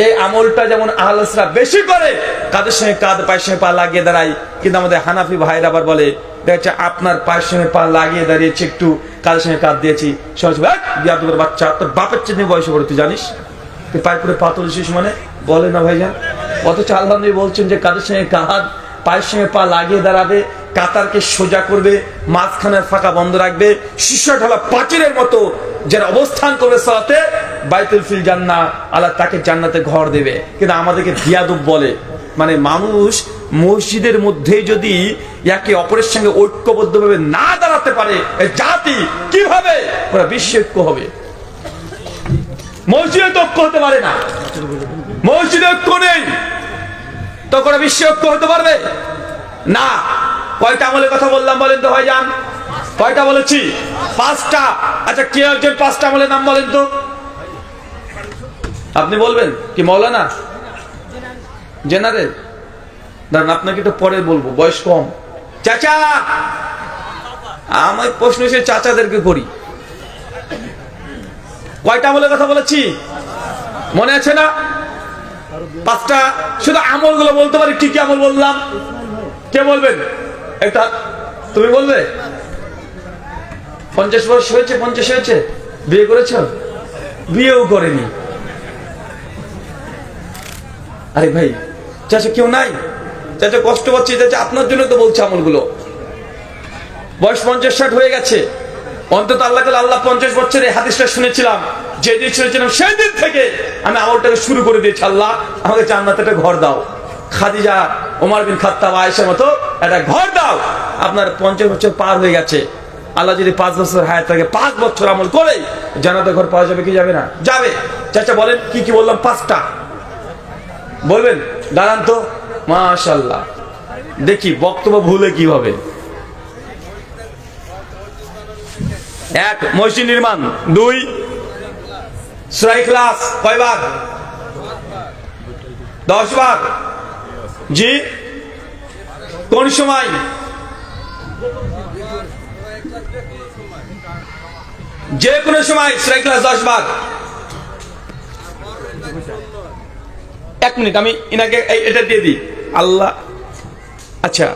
এই আমলটা যেমন আহলে হাদিসরা বেশি করে, কাঁধের সঙ্গে কাঁধ, পায়ের সঙ্গে পা লাগিয়ে দাঁড়ায়, কিন্তু আমাদের হানাফি ভাইরা আবার বলে দেখছে আপনার পায়ের সঙ্গে পা লাগিয়ে দাঁড়িয়েছে, একটু কাঁধের সঙ্গে কাঁধ দিয়েছি, সহজ তোর বাচ্চা, তোর বাপের চেয়ে বয়সে পড়ে, তুই জানিস পায়ে পুরো পা তুলেছিস মানে? বলে না ভাইজান। অথচ আল্লাহ নবী বলছেন যে কাঁধের সঙ্গে কাঁধ, পায়ের সঙ্গে পা লাগিয়ে দাঁড়াবে, কাতারকে সোজা করবে, মাঝখানে ফাঁকা বন্ধ রাখবে, শীর্ষ ঢালা পাঁচিলের মতো যারা অবস্থান করবে সালাতে, বাইতুল ফিল জান্নাহ, আল্লাহ তাকে জান্নাতে ঘর দেবে। কিন্তু আমাদেরকে বিয়াদব বলে, মানে মানুষ মসজিদের মধ্যে যদি একে অপরের সঙ্গে ঐক্যবদ্ধভাবে না দাঁড়াতে পারে, জাতি কিভাবে ওরা বিশ্ব ঐক্য হবে? মসজিদে তো ঐক্য হতে পারে না, মসজিদে ঐক্য নেই, তখন ওরা বিশ্ব ঐক্য হতে পারবে না। কয়টা আমলের কথা বললাম বলেন তো ভাইজান? কয়টা বলেছি? 5টা। আচ্ছা, কে একজন 5টা আমলের নাম বলেন তো? আপনি বলবেন কি? মৌলানা জেনারেল? দাঁড়ান, আপনাকে তো পরে বলবো, বয়স কম। চাচা, আমার প্রশ্ন সে চাচাদেরকে করি। কয়টা আমলের কথা বলেছি মনে আছে না? 5টা। শুধু আমলগুলো বলতে পারি, কি কি আমল বললাম? কে বলবেন? একটা তুমি বলবে। 50 বয়স হয়েছে? 50 হয়েছে? বিয়ে করেছ? বিয়েও করেনি। আরে ভাই, চাচা কেউ নাই? চাচা কষ্ট পাচ্ছি চাচা, আপনার জন্য তো বলছে আমলগুলো। বয়স 50-60 হয়ে গেছে, অন্তত আল্লাহ তাআলা আল্লাহ 50 বছরে হাদিসটা শুনেছিলাম, যেদিন শুনেছিলাম সেই দিন থেকে আমি আমলটাকে শুরু করে দিয়েছি। আল্লাহ আমাকে জান্নাতে একটা ঘর দাও, খাদিজা, ওমর বিন খাত্তাব, আয়েশার মতো একটা ঘর দাও। আপনার 50 বছর পার হয়ে গেছে, আল্লাহ যদি 5 বছর হায়াত থাকে, 5 বছর আমল করে জান্নাতে ঘর পাওয়া যাবে কি যাবে না? যাবে। চাচা বলেন কি কি বললাম? 5টা বলবেন, দাঁড়ান তো। মাশাআল্লাহ, দেখি বক্তব্য ভুলে কিভাবে। 1 মসজিদ নির্মাণ, 2 সূরা ইখলাস কয়বার? 10 বার। জি, কোন সময়? যে কোনো সময় সূরা ইখলাস 10 বার। 1 মিনিট, আমি ইনাকে এটা দিয়ে দিই। আল্লাহ, আচ্ছা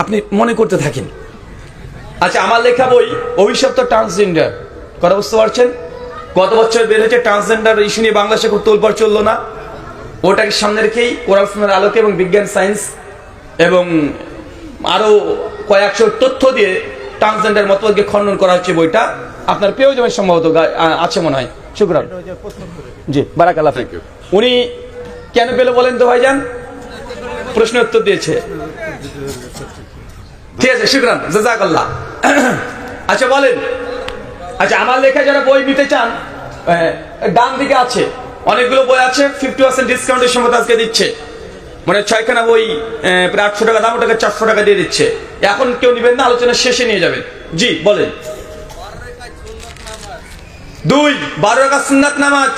আপনি মনে করতে থাকেন। আচ্ছা, আমার লেখা বই অভিশপ্ত ট্রান্সজেন্ডার কথা বুঝতে পারছেন? গত বছর বের হয়েছে, ট্রান্সজেন্ডার ইস্যু নিয়ে বাংলাদেশে খুব তোলপাড় চললো না। ওটাকে সামনে রেখেই কোরআন সুন্নাহর আলোকে এবং বিজ্ঞান সায়েন্স এবং আরো কয়েকশো তথ্য দিয়ে ট্রান্সজেন্ডার মতবাদকে খণ্ডন করা হচ্ছে। বইটা আপনার পেয়েও যাবেন সম্ভবত, আছে মনে হয়। শুকরান, জি বারাকাল্লাহ ফিক। উনি কেন পেলে বলেন তো ভাইজান? প্রশ্ন উত্তর দিয়েছে। ঠিক আছে, শুকরান, জাযাকাল্লাহ। আচ্ছা বলেন, আচ্ছা আমার লেখা যারা বই নিতে চান, ডান দিকে আছে অনেকগুলো বই আছে, 50% ডিসকাউন্টের সময় আজকে দিচ্ছে। মানে 6খানা বই প্রায় 800 টাকা দাম, ওটাকে 400 টাকা দিয়ে দিচ্ছে। এখন কেউ নিবেন না, আলোচনা শেষে নিয়ে যাবেন। জি বলেন। 2 12 রাকাত সুন্নাত নামাজ।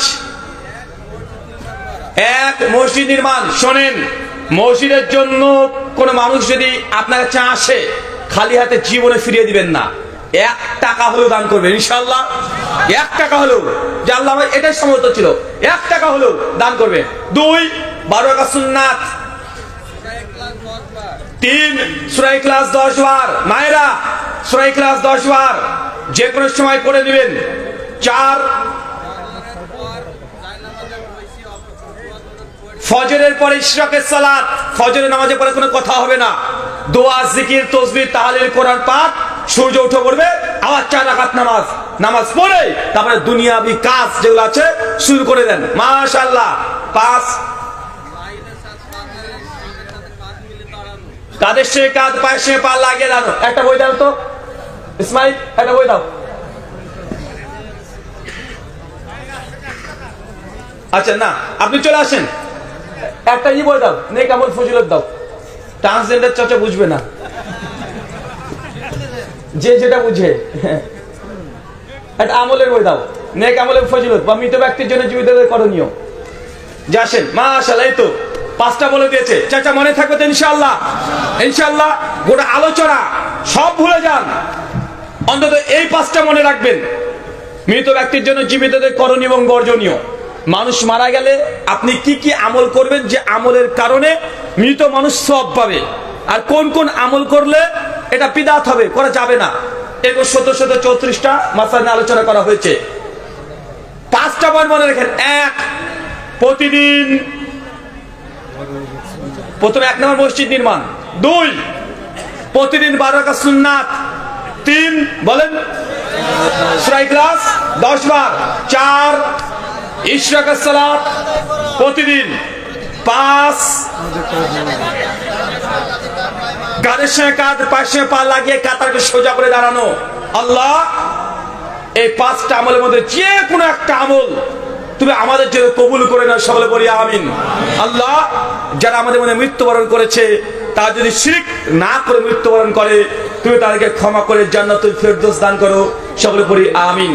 1 মসজিদ নির্মাণ। শোনেন, মসজিদের জন্য কোন মানুষ যদি আপনার কাছে আসে, খালি হাতে জীবনে ফিরিয়ে দিবেন না। 1 টাকা হলেও দান করবেন ইনশাআল্লাহ। 1 টাকা হলেও, যে আল্লাহ আমার এটাই সমর্থ ছিল, 1 টাকা হলেও দান করবেন। 2 12 রাকাত সুন্নাত। 3 সূরা ইখলাস 10 বার। মায়েরা, সূরা ইখলাস 10 বার যে কোনো সময় পড়ে দিবেন। 4 ফজরের পরে ইশরাকের সালাত, ফজরের নামাজের পরে কোনো কথা হবে না। দোয়া, জিকির, তাসবিহ, তাহলিল, কোরআন পাঠ, সূর্য উঠে পড়বে, আবার 4 রাকাত নামাজ পড়ে তারপরে দুনিয়াবি কাজ যেগুলো আছে শুরু করে দেন। মাশাআল্লাহ। 5 কাদের সে কাঁধ, পায়ের সে পা লাগিয়ে দাও। একটা বই দাও তো ইসমাইল, একটা বই দাও। আচ্ছা না, আপনি চলে আসেন, একটা বই দাও, নেক আমল ফজিলত দাও। ট্রান্সজেন্ডার চাচা বুঝবে না, যে যেটা বুঝে। একটা আমলের বই দাও, নেক আমলের ফজিলত বা মৃত ব্যক্তির জন্য জীবিতদের করণীয়। যে আসেন, মাশাআল্লাহ, এই তো 5টা বলে দিয়েছে। চাচা মনে থাকবে তো ইনশাআল্লাহ? ইনশাআল্লাহ। গোটা আলোচনা সব ভুলে যান, অন্তত এই 5টা মনে রাখবেন। মৃত ব্যক্তির জন্য জীবিতদের করণীয় এবং বর্জনীয়। মানুষ মারা গেলে আপনি কি কি আমল করবেন, যে আমলের কারণে মৃত মানুষ সওয়াব পাবে, আর কোন কোন আমল করলে এটা বিদআত হবে, করা যাবে না। এরকম 1734টা মাসলা নিয়ে আলোচনা করা হয়েছে। 5টা পয়েন্ট মনে রাখেন। 1 প্রতিদিন, প্রথমে 1 নম্বর মসজিদ নির্মাণ। 2 প্রতিদিন 12 রাকাত সুন্নাত। 3 বলেন সূরা ইখলাস 10 বার। 4 ইশরাকাত সালাত প্রতিদিন। 5 কাঁধের সঙ্গে কাঁধ, পায়ের সঙ্গে পা লাগিয়ে কাতারকে সোজা করে দাঁড়ানো। আল্লাহ এই 5টা আমলের মধ্যে যে কোনো একটা আমল তুমি আমাদের জন্য কবুল করে নাও, সকলে বলি আমিন। আল্লাহ যারা আমাদের মধ্যে মৃত্যুবরণ করেছে, তারা যদি শিরক না করে মৃত্যুবরণ করে, তুমি তাদেরকে ক্ষমা করে জান্নাতুল ফেরদৌস দান করো, সকলে বলি আমিন।